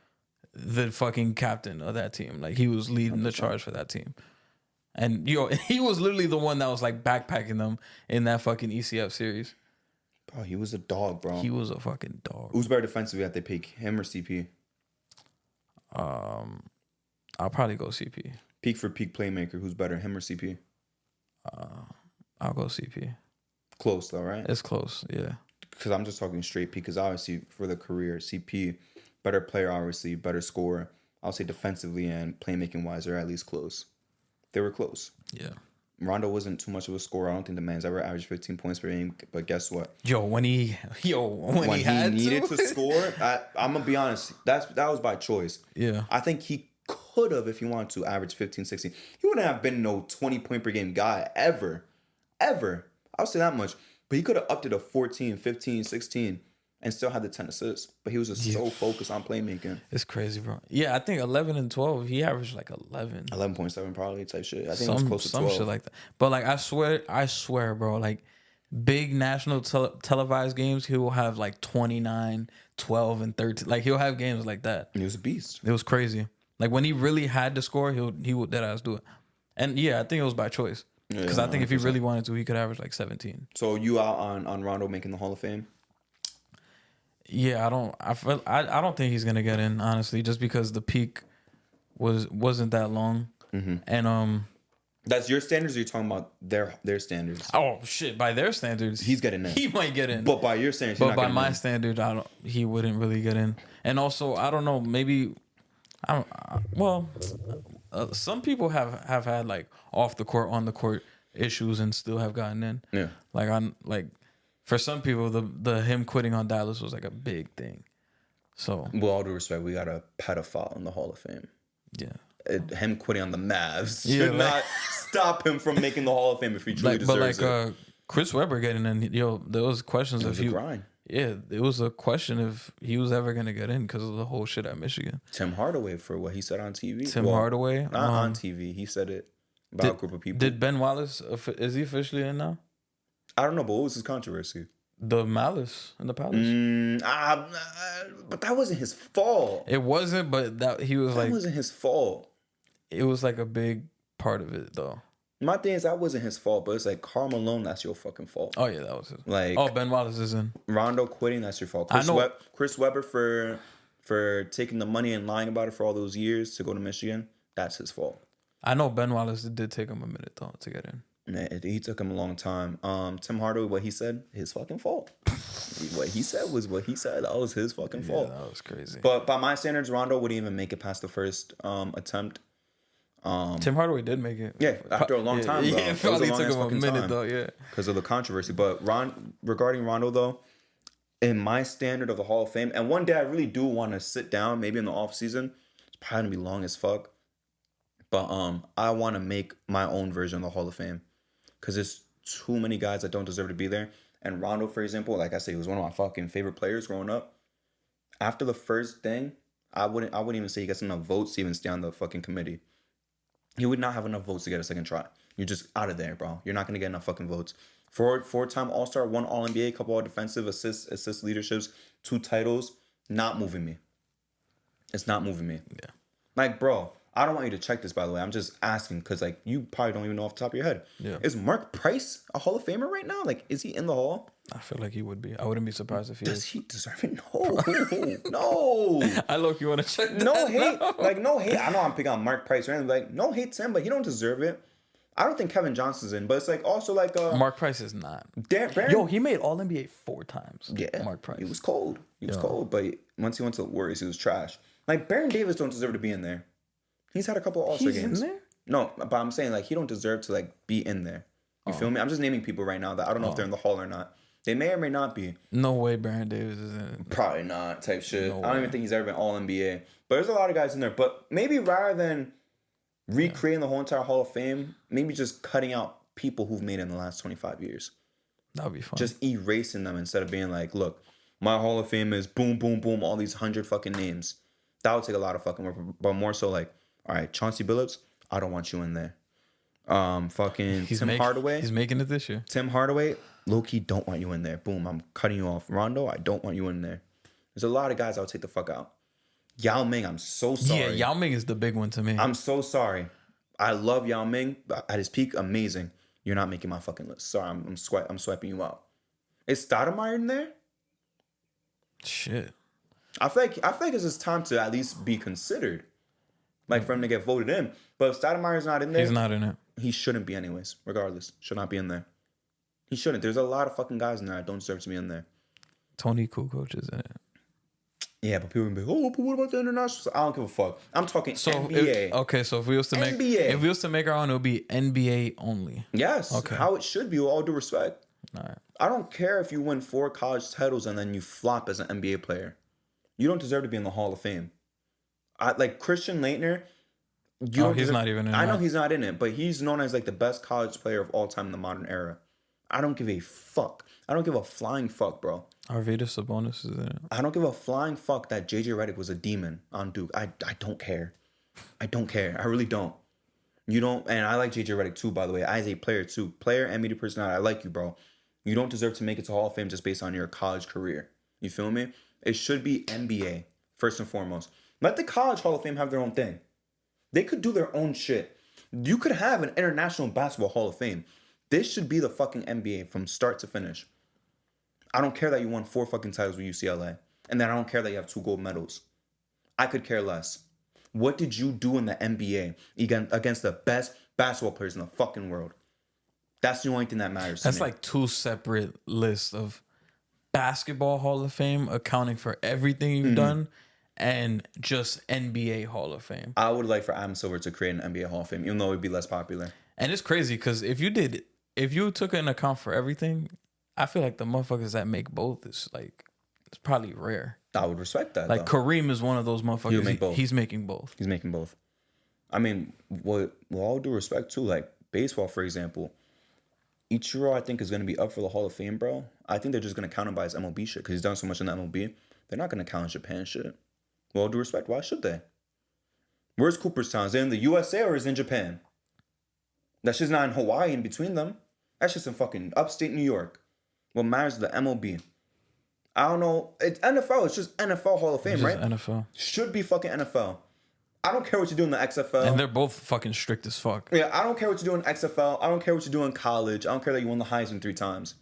the fucking captain of that team. Like, he was leading 100%. The charge for that team. And, he was literally the one that was like backpacking them in that fucking ECF series. Bro, he was a dog, bro. He was a fucking dog. Who's better defensively at their peak, him or CP? I'll probably go CP. Peak for peak playmaker, who's better, him or CP? I'll go CP. Close though, right? It's close, yeah. Because I'm just talking straight peak. Because obviously for the career, CP, better player, obviously better scorer. I'll say defensively and playmaking wise, they're at least close. They were close. Yeah. Rondo wasn't too much of a scorer. I don't think the man's ever averaged 15 points per game. But guess what? When he needed to score, I'm gonna be honest. That was by choice. Yeah. I think he could have, if he wanted to, average 15, 16. He wouldn't have been no 20 point per game guy ever. I'll say that much. But he could have upped it to 14, 15, 16. And still had the 10 assists. But he was just so focused on playmaking. It's crazy, bro. Yeah, I think 11 and 12, he averaged like 11. 11.7 probably type shit. I think it was close to 12. Some shit like that. But like, I swear, bro, like big national televised games, he will have like 29, 12, and 13. Like, he'll have games like that. And he was a beast. It was crazy. Like, when he really had to score, he would deadass do it. And yeah, I think it was by choice. Because I think if he really wanted to, he could average like 17. So you out on Rondo making the Hall of Fame? Yeah, I don't think he's gonna get in, honestly, just because the peak wasn't that long. Mm-hmm. And that's your standards, or you're talking about their standards? Oh shit, by their standards, he's getting in. He might get in. But by your standards, but by my standard, he wouldn't really get in. And also, I don't know, maybe some people have had like off the court, on the court issues and still have gotten in. Yeah. For some people, the him quitting on Dallas was like a big thing. So, with all due respect, we got a pedophile in the Hall of Fame. Yeah, him quitting on the Mavs should not stop him from making the Hall of Fame if he truly deserves it. Chris Webber getting in, there was questions of you. Yeah, it was a question if he was ever gonna get in because of the whole shit at Michigan. Tim Hardaway for what he said on TV. Tim Hardaway, not on TV. He said it about a group of people. Did Ben Wallace is he officially in now? I don't know, but what was his controversy? The malice in the palace. But that wasn't his fault. It wasn't, but that wasn't his fault. It was like a big part of it though. My thing is that wasn't his fault, but it's like Karl Malone, that's your fucking fault. Oh yeah, that was his. Like, Ben Wallace is in. Rondo quitting, that's your fault. Chris Webber for taking the money and lying about it for all those years to go to Michigan, that's his fault. I know Ben Wallace did take him a minute though to get in. He took him a long time. Tim Hardaway, what he said, his fucking fault. What he said was what he said. That was his fucking fault. That was crazy. But by my standards, Rondo wouldn't even make it past the first attempt. Tim Hardaway did make it. Yeah, after a long time. Yeah, it probably took him a minute though. Yeah, because of the controversy. But regarding Rondo though, in my standard of the Hall of Fame, and one day I really do want to sit down, maybe in the off season. It's probably gonna be long as fuck. But I want to make my own version of the Hall of Fame. Because there's too many guys that don't deserve to be there. And Rondo, for example, like I said, he was one of my fucking favorite players growing up. After the first thing, I wouldn't even say he gets enough votes to even stay on the fucking committee. He would not have enough votes to get a second try. You're just out of there, bro. You're not going to get enough fucking votes. Four-time All-Star, 1 All-NBA, couple of defensive assist leaderships, 2 titles. Not moving me. It's not moving me. Yeah. Like, bro, I don't want you to check this, by the way. I'm just asking because, like, you probably don't even know off the top of your head. Yeah. Is Mark Price a Hall of Famer right now? Like, is he in the Hall? I feel like he would be. I wouldn't be surprised if he Does he deserve it? No. No. I look, you want to check that? No hate. Like, no hate. I know I'm picking on Mark Price or anything. Like, no hate to him, but he don't deserve it. I don't think Kevin Johnson's in, but it's like also like Mark Price is not. Yo, he made All NBA 4 times. Yeah, Mark Price. He was cold. He was cold, but once he went to the Warriors, he was trash. Like Baron Davis don't deserve to be in there. He's had a couple of All-Star games. In there? No, but I'm saying like he don't deserve to like be in there. You feel me? I'm just naming people right now that I don't know if they're in the Hall or not. They may or may not be. No way Baron Davis is in. Probably not type shit. No I don't even think he's ever been All-NBA. But there's a lot of guys in there. But maybe rather than recreating the whole entire Hall of Fame, maybe just cutting out people who've made it in the last 25 years. That would be fun. Just erasing them instead of being like, look, my Hall of Fame is boom, boom, boom, all these 100 fucking names. That would take a lot of fucking work. But more so like, all right, Chauncey Billups, I don't want you in there. Tim Hardaway. He's making it this year. Tim Hardaway, low-key don't want you in there. Boom, I'm cutting you off. Rondo, I don't want you in there. There's a lot of guys I would take the fuck out. Yao Ming, I'm so sorry. Yeah, Yao Ming is the big one to me. I'm so sorry. I love Yao Ming. At his peak, amazing. You're not making my fucking list. Sorry, I'm swiping you out. Is Stoudemire in there? Shit. I feel like it's just time to at least be considered. Like for him to get voted in. But if Stoudemire's not in there. He's not in it. He shouldn't be anyways, regardless. Should not be in there. He shouldn't. There's a lot of fucking guys in there that don't deserve to be in there. Tony Kukoc is in it. Yeah, but people will be like, oh, but what about the international? I don't give a fuck. I'm talking NBA. So if we was to make our own, it would be NBA only. Yes. Okay. How it should be, with all due respect. All right. I don't care if you win 4 college titles and then you flop as an NBA player. You don't deserve to be in the Hall of Fame. Like Christian Laettner. He's not even in it. I know he's not in it, but he's known as like the best college player of all time in the modern era. I don't give a fuck. I don't give a flying fuck, bro. Arvydas Sabonis is in it. I don't give a flying fuck that JJ Redick was a demon on Duke. I don't care. I don't care. I really don't. You don't, and I like JJ Redick too, by the way. As a player too. Player and media personality. I like you, bro. You don't deserve to make it to Hall of Fame just based on your college career. You feel me? It should be NBA, first and foremost. Let the college Hall of Fame have their own thing. They could do their own shit. You could have an International Basketball Hall of Fame. This should be the fucking NBA from start to finish. I don't care that you won 4 fucking titles with UCLA. And then I don't care that you have 2 gold medals. I could care less. What did you do in the NBA against the best basketball players in the fucking world? That's the only thing that matters to me. That's like 2 separate lists of basketball Hall of Fame accounting for everything you've done and just NBA Hall of Fame. I would like for Adam Silver to create an NBA Hall of Fame, even though it would be less popular. And it's crazy because if you took into account for everything, I feel like the motherfuckers that make both is like, it's probably rare. I would respect that. Like though. Kareem is one of those motherfuckers. He'll make both. He's making both. He's making both. I mean, with all due respect too, like baseball, for example, Ichiro, I think, is going to be up for the Hall of Fame, bro. I think they're just going to count him by his MLB shit because he's done so much in the MLB. They're not going to count his Japan shit. Well, all due respect, why should they? Where's Cooperstown? Is it in the USA or is it in Japan? That shit's not in Hawaii in between them. That's just in fucking upstate New York. What matters is the MLB. I don't know. It's NFL. It's just NFL Hall of Fame, right? NFL. Should be fucking NFL. I don't care what you do in the XFL. And they're both fucking strict as fuck. Yeah, I don't care what you do in XFL. I don't care what you do in college. I don't care that you won the Heisman 3 times.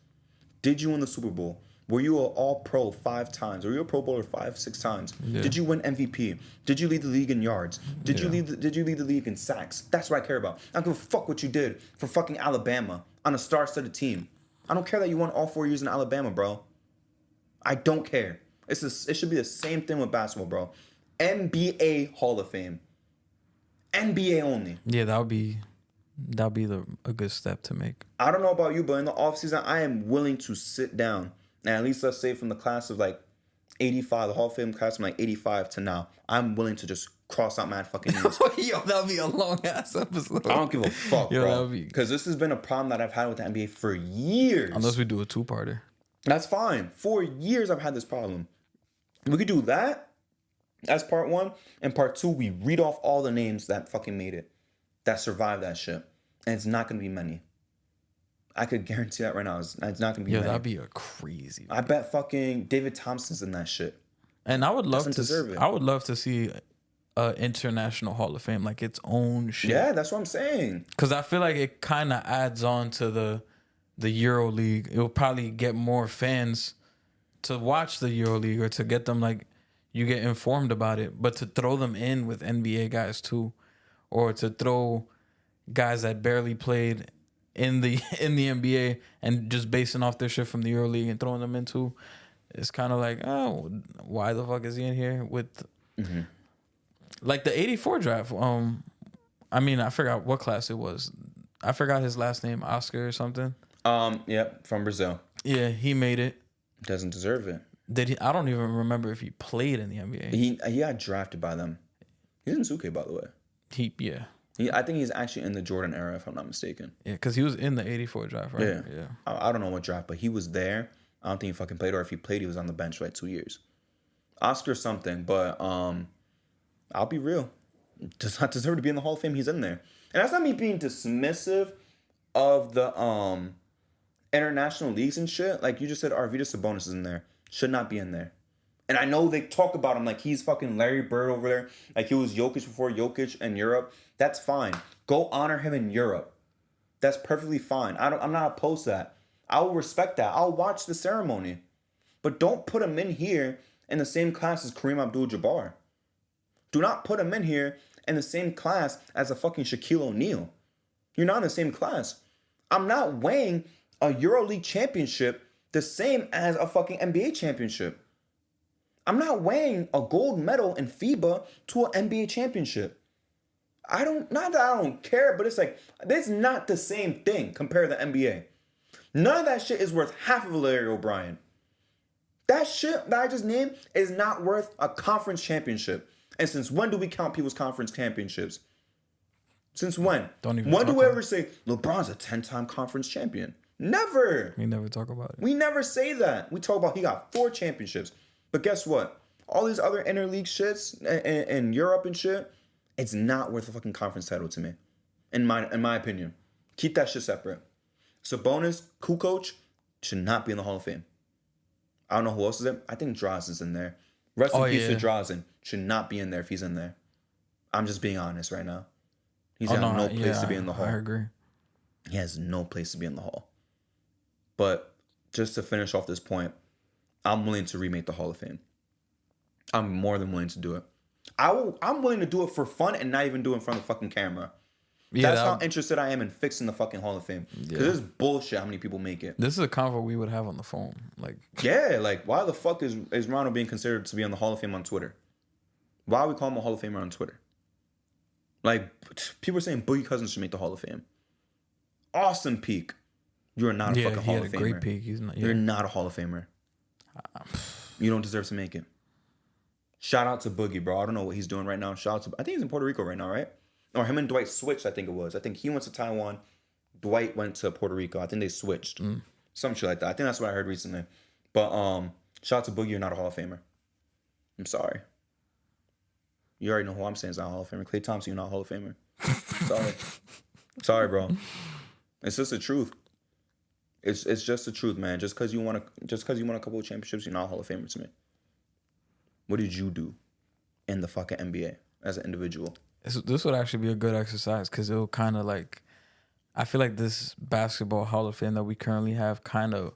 Did you win the Super Bowl? Were you an all-pro 5 times? Were you a Pro Bowler 5, 6 times? Yeah. Did you win MVP? Did you lead the league in yards? Did you lead the league in sacks? That's what I care about. I don't give a fuck what you did for fucking Alabama on a star-studded team. I don't care that you won all 4 years in Alabama, bro. I don't care. It should be the same thing with basketball, bro. NBA Hall of Fame. NBA only. Yeah, that'll be a good step to make. I don't know about you, but in the offseason, I am willing to sit down and at least let's say from the class of like 85, the Hall of Fame class from like 85 to now, I'm willing to just cross out mad fucking names. Yo, that'll be a long ass episode. I don't give a fuck, bro. Because this has been a problem that I've had with the NBA for years. Unless we do a 2-parter. That's fine. 4 years I've had this problem. We could do that as part 1. And part 2, we read off all the names that fucking made it, that survived that shit. And it's not going to be many. I could guarantee that right now. It's not going to be many. That'd be a crazy. I bet fucking David Thompson's in that shit. And I would love to see an international Hall of Fame, like its own shit. Yeah, that's what I'm saying. Because I feel like it kind of adds on to the Euro League. It will probably get more fans to watch the Euro League or to get them, like, you get informed about it. But to throw them in with NBA guys too, or to throw guys that barely played in the NBA and just basing off their shit from the Euro League and throwing them into, it's kind of like, oh, why the fuck is he in here with like the 84 draft? I mean, I forgot what class it was. I forgot his last name, Oscar or something. Yep, from Brazil. Yeah, he made it. Doesn't deserve it. Did he? I don't even remember if he played in the NBA. He got drafted by them. He's in Suke, by the way. I think he's actually in the Jordan era, if I'm not mistaken. Yeah, because he was in the 84 draft, right? Yeah. I don't know what draft, but he was there. I don't think he fucking played, or if he played, he was on the bench for like 2 years. Oscar something, but I'll be real. Does not deserve to be in the Hall of Fame. He's in there. And that's not me being dismissive of the international leagues and shit. Like you just said, Arvydas Sabonis is in there. Should not be in there. And I know they talk about him like he's fucking Larry Bird over there. Like he was Jokic before Jokic in Europe. That's fine. Go honor him in Europe. That's perfectly fine. I'm not opposed to that. I will respect that. I'll watch the ceremony. But don't put him in here in the same class as Kareem Abdul-Jabbar. Do not put him in here in the same class as a fucking Shaquille O'Neal. You're not in the same class. I'm not weighing a EuroLeague championship the same as a fucking NBA championship. I'm not weighing a gold medal in FIBA to an NBA championship. Not that I don't care, but it's like, that's not the same thing compared to the NBA. None of that shit is worth half of a Larry O'Brien. That shit that I just named is not worth a conference championship. And since when do we count people's conference championships? Since when? When do we ever say LeBron's a 10-time conference champion? Never. We never talk about it. We never say that. We talk about he got 4 championships. But guess what? All these other interleague shits in Europe and shit, it's not worth a fucking conference title to me. In my opinion. Keep that shit separate. Sabonis, Kukoc, should not be in the Hall of Fame. I don't know who else is in. I think Drazen's in there. Rest in peace to Drazen. Should not be in there if he's in there. I'm just being honest right now. He's got no place to be in the Hall. I agree. He has no place to be in the Hall. But just to finish off this point, I'm willing to remake the Hall of Fame. I'm more than willing to do it. I'm willing to do it for fun and not even do it in front of the fucking camera. Yeah, that's how interested I am in fixing the fucking Hall of Fame. Because it's bullshit how many people make it. This is a convo we would have on the phone. Why the fuck is Rondo being considered to be on the Hall of Fame on Twitter? Why are we calling him a Hall of Famer on Twitter? Like, people are saying Boogie Cousins should make the Hall of Fame. Awesome peak. You're not a fucking Hall of Famer. Great peak. You're not a Hall of Famer. You don't deserve to make it. Shout out to Boogie, bro. I don't know what he's doing right now. I think he's in Puerto Rico right now, right? Or him and Dwight switched, I think it was. I think he went to Taiwan. Dwight went to Puerto Rico. I think they switched. Some shit like that. I think that's what I heard recently. But shout out to Boogie, you're not a Hall of Famer. I'm sorry. You already know who I'm saying is not a Hall of Famer. Klay Thompson, you're not a Hall of Famer. Sorry. Sorry, bro. It's just the truth. It's just the truth, man. Just because you won a couple of championships, you're not a Hall of Famer to me. What did you do in the fucking NBA as an individual? This would actually be a good exercise because it'll kind of like, I feel like this basketball Hall of Fame that we currently have kind of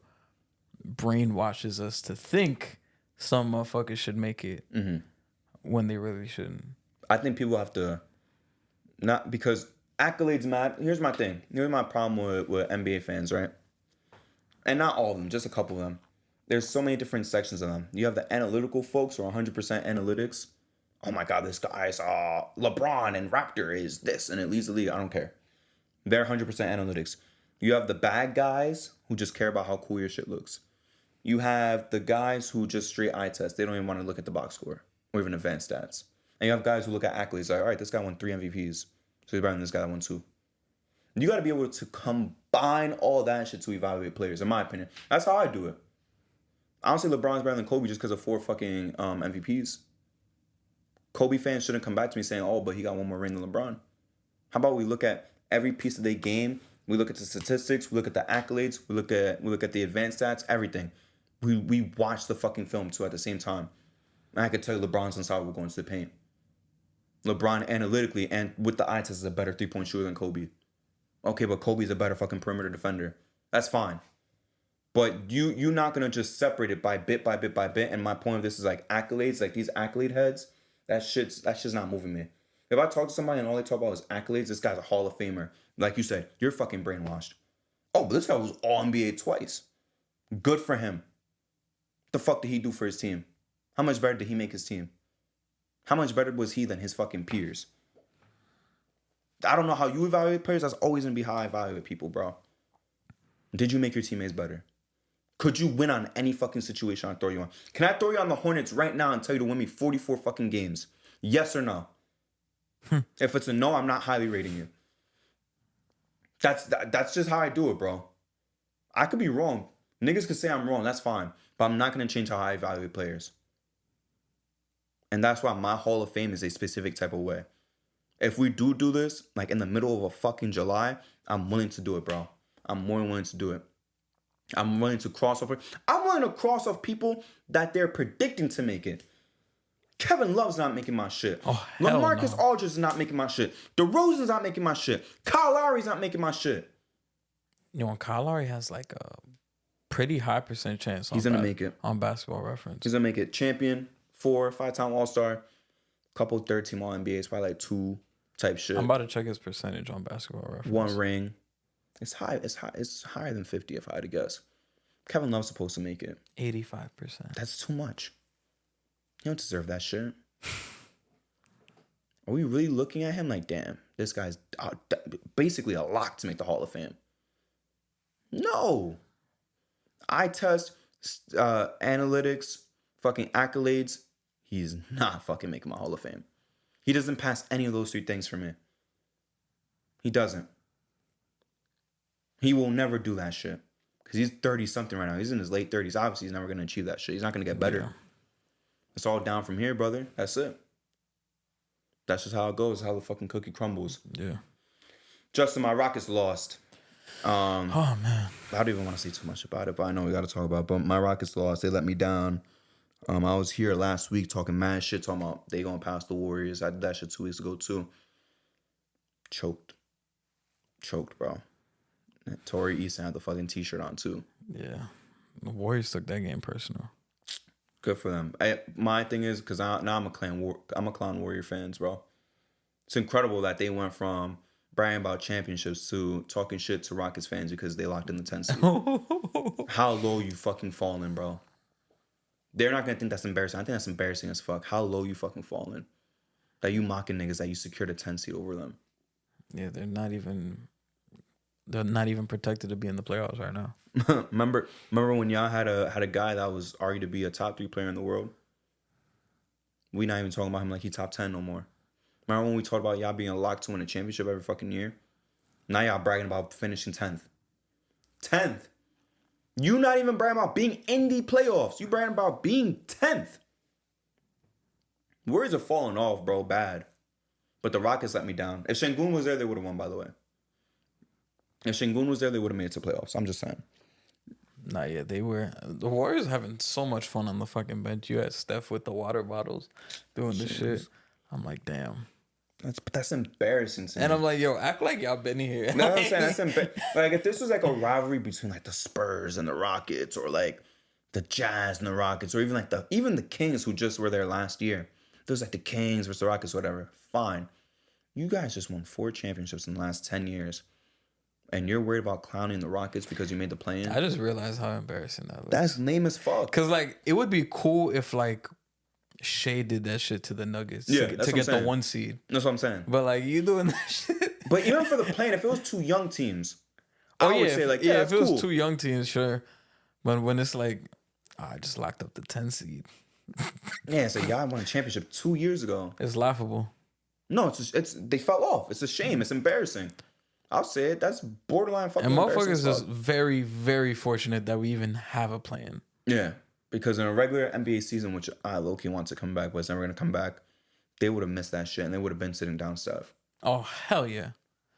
brainwashes us to think some motherfuckers should make it when they really shouldn't. I think people have to, not because accolades matter. Here's my thing. Here's my problem with NBA fans, right? And not all of them, just a couple of them. There's so many different sections of them. You have the analytical folks who are 100% analytics. Oh my God, this guy's LeBron and Raptor is this and it leads the league. I don't care. They're 100% analytics. You have the bad guys who just care about how cool your shit looks. You have the guys who just straight eye test. They don't even want to look at the box score or even advanced stats. And you have guys who look at accolades like, all right, this guy won 3 MVPs. So he's better than this guy that won 2. You got to be able to combine all that shit to evaluate players, in my opinion. That's how I do it. I don't say LeBron's better than Kobe just because of 4 fucking MVPs. Kobe fans shouldn't come back to me saying, oh, but he got 1 more ring than LeBron. How about we look at every piece of their game? We look at the statistics. We look at the accolades. We look at the advanced stats. Everything. We watch the fucking film too at the same time. And I could tell you LeBron's unstoppable going to the paint. LeBron analytically and with the eye test is a better 3-point shooter than Kobe. Okay, but Kobe's a better fucking perimeter defender. That's fine. But you're not gonna just separate it by bit by bit by bit. And my point of this is like accolades, like these accolade heads. That's just not moving me. If I talk to somebody and all they talk about is accolades, this guy's a Hall of Famer. Like you said, you're fucking brainwashed. Oh, but this guy was all NBA twice. Good for him. The fuck did he do for his team? How much better did he make his team? How much better was he than his fucking peers? I don't know how you evaluate players. That's always gonna be how I evaluate people, bro. Did you make your teammates better? Could you win on any fucking situation I throw you on? Can I throw you on the Hornets right now and tell you to win me 44 fucking games? Yes or no? If it's a no, I'm not highly rating you. That's just how I do it, bro. I could be wrong. Niggas could say I'm wrong. That's fine. But I'm not going to change how I evaluate players. And that's why my Hall of Fame is a specific type of way. If we do this, like in the middle of a fucking July, I'm willing to do it, bro. I'm more than willing to do it. I'm willing to cross off. I'm willing to cross off people that they're predicting to make it. Kevin Love's not making my shit. Oh, LaMarcus no. Aldridge is not making my shit. DeRozan's not making my shit. Kyle Lowry's not making my shit. You know, Kyle Lowry has like a pretty high percent chance. He's gonna make it on Basketball Reference. He's gonna make it. Champion, 4, 5-time All-Star, couple 3rd-team All-NBAs, probably like 2 type shit. I'm about to check his percentage on Basketball Reference. 1 ring. It's high. It's higher than 50 if I had to guess. Kevin Love's supposed to make it. 85%. That's too much. You don't deserve that shit. Are we really looking at him like, damn, this guy's basically a lock to make the Hall of Fame? No. Eye test, analytics, fucking accolades. He's not fucking making my Hall of Fame. He doesn't pass any of those 3 things for me. He doesn't. He will never do that shit. Because he's 30-something right now. He's in his late 30s. Obviously, he's never going to achieve that shit. He's not going to get better. Yeah. It's all down from here, brother. That's it. That's just how it goes. How the fucking cookie crumbles. Yeah. Justin, my Rockets lost. Oh, man. I don't even want to say too much about it, but I know we got to talk about it. But my Rockets lost. They let me down. I was here last week talking mad shit, talking about they going to pass the Warriors. I did that shit 2 weeks ago, too. Choked, bro. Torrey Eason had the fucking t-shirt on too. Yeah. The Warriors took that game personal. Good for them. My thing is, because now I'm a clown Warrior fans, bro. It's incredible that they went from bragging about championships to talking shit to Rockets fans because they locked in the 10th seed. How low you fucking falling, bro. They're not going to think that's embarrassing. I think that's embarrassing as fuck. How low you fucking falling. That you mocking niggas that you secured a 10th seed over them. Yeah, they're not even protected to be in the playoffs right now. remember when y'all had a guy that was argued to be a top 3 player in the world? We not even talking about him like he top 10 no more. Remember when we talked about y'all being locked to win a championship every fucking year? Now y'all bragging about finishing 10th. 10th. You not even bragging about being in the playoffs. You bragging about being 10th. Warriors are falling off, bro. Bad. But the Rockets let me down. If Şengün was there, they would have won, by the way. If Şengün was there, they would have made it to playoffs. I'm just saying. Nah, yeah, they were. The Warriors having so much fun on the fucking bench. You had Steph with the water bottles doing the shit. I'm like, damn. That's embarrassing to me. And I'm like, yo, act like y'all been here. No, I'm saying that's embarrassing. Like, if this was like a rivalry between like the Spurs and the Rockets, or like the Jazz and the Rockets, or even like the Kings who just were there last year. There's like the Kings versus the Rockets, whatever. Fine. You guys just won 4 championships in the last 10 years. And you're worried about clowning the Rockets because you made the play-in? I just realized how embarrassing that looks. That's lame as fuck. Because, like, it would be cool if, like, Shea did that shit to the Nuggets to get the 1 seed. That's what I'm saying. But, like, you doing that shit. But even for the play-in, if it was 2 young teams, I would say, like, yeah, if it cool. was 2 young teams, sure. But when it's like, I just locked up the 10 seed. Yeah, so y'all won a championship 2 years ago. It's laughable. No, it's they fell off. It's a shame. It's embarrassing. I'll say it. That's borderline fucking embarrassing. And motherfuckers is very, very fortunate that we even have a plan. Yeah, because in a regular NBA season, which I low-key want to come back, but it's never going to come back, they would have missed that shit, and they would have been sitting down Steph. Oh, hell yeah.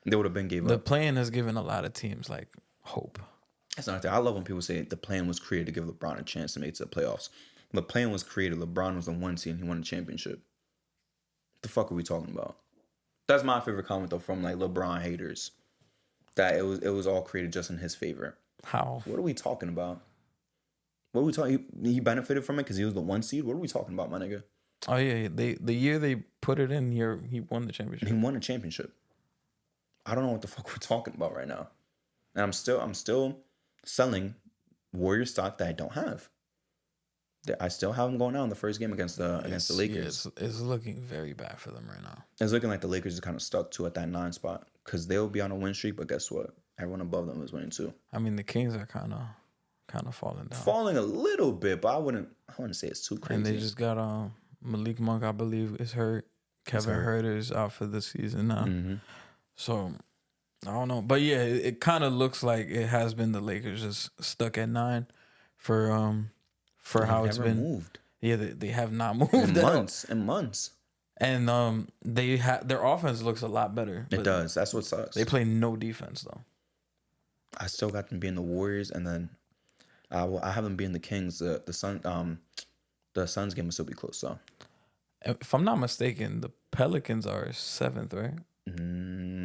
They would have been gave up. The plan has given a lot of teams, like, hope. That's not that. I love when people say the plan was created to give LeBron a chance to make it to the playoffs. The plan was created. LeBron was the 1 seed, and he won a championship. What the fuck are we talking about? That's my favorite comment, though, from, like, LeBron haters. That it was all created just in his favor. How? What are we talking about? What are we talking? He benefited from it because he was the 1 seed. What are we talking about, my nigga? Oh yeah, the year they put it in here, he won the championship. He won a championship. I don't know what the fuck we're talking about right now, and I'm still selling Warrior stock that I don't have. I still have them going out in the first game against the Lakers. Yeah, it's looking very bad for them right now. It's looking like the Lakers are kind of stuck too at that 9 spot because they'll be on a win streak, but guess what? Everyone above them is winning too. I mean, the Kings are kind of falling down. Falling a little bit, but I wouldn't say it's too crazy. And they just got Malik Monk, I believe, is hurt. Kevin Huerter's out for the season now. Mm-hmm. So I don't know, but yeah, it kind of looks like it has been the Lakers just stuck at 9 for how it's been moved. Yeah, they have not moved in months. And their offense looks a lot better. It does. That's what sucks. They play no defense though. I still got them being the Warriors, and then I have them being the Kings. The Suns game will still be close. So, if I'm not mistaken, the Pelicans are 7th, right?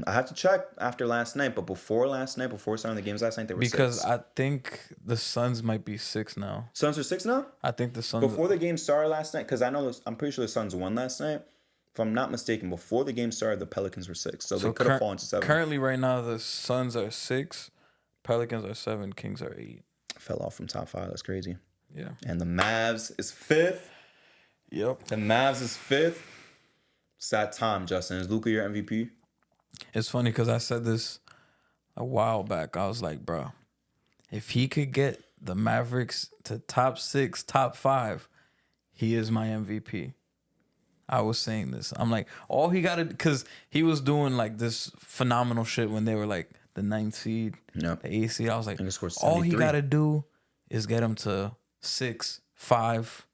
I have to check after last night, but before starting the games last night, they were because 6. I think the Suns might be 6 now. Suns are 6 now? I think the Suns before the game started last night, because I'm pretty sure the Suns won last night. If I'm not mistaken, before the game started, the Pelicans were 6, so they could have fallen to 7. Currently, right now, the Suns are 6, Pelicans are 7, Kings are 8. Fell off from top 5. That's crazy. Yeah. And the Mavs is 5th. Yep. The Mavs is 5th. It's that time, Justin. Is Luka your MVP? It's funny because I said this a while back. I was like, bro, if he could get the Mavericks to top 6, top 5, he is my MVP. I was saying this. I'm like, all he got to, because he was doing like this phenomenal shit when they were like the 9th seed, the 8th seed. I was like, all he got to do is get him to 6, 5.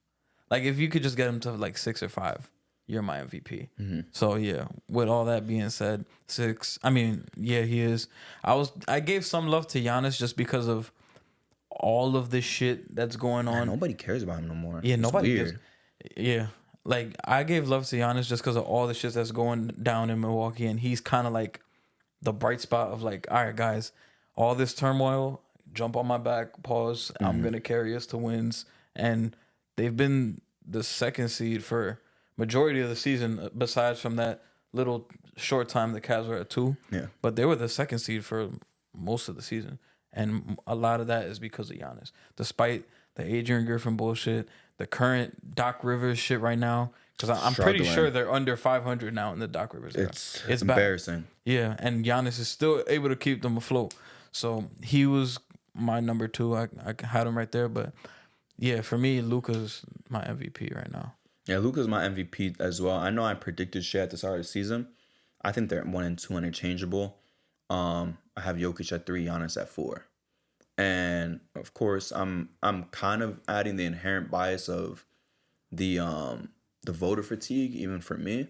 Like, if you could just get him to like 6 or 5, you're my MVP. Mm-hmm. So yeah, with all that being said, 6. I mean, yeah, he is. I gave some love to Giannis just because of all of this shit that's going on. Man, nobody cares about him no more. Yeah, nobody cares. Yeah, like I gave love to Giannis just because of all the shit that's going down in Milwaukee, and he's kind of like the bright spot of like, all right, guys, all this turmoil, jump on my back, pause. Mm-hmm. I'm gonna carry us to wins, and they've been the 2nd seed for majority of the season, besides from that little short time the Cavs were at 2. Yeah. But they were the 2nd seed for most of the season. And a lot of that is because of Giannis. Despite the Adrian Griffin bullshit, the current Doc Rivers shit right now. Because I'm pretty sure they're under 500 now in the Doc Rivers era. It's embarrassing. Bad. Yeah, and Giannis is still able to keep them afloat. So he was my number 2. I had him right there. But yeah, for me, Luka's my MVP right now. Yeah, Luka's my MVP as well. I know I predicted shit at the start of the season. I think they're 1 and 2 interchangeable. I have Jokic at 3, Giannis at 4. And of course, I'm kind of adding the inherent bias of the voter fatigue, even for me,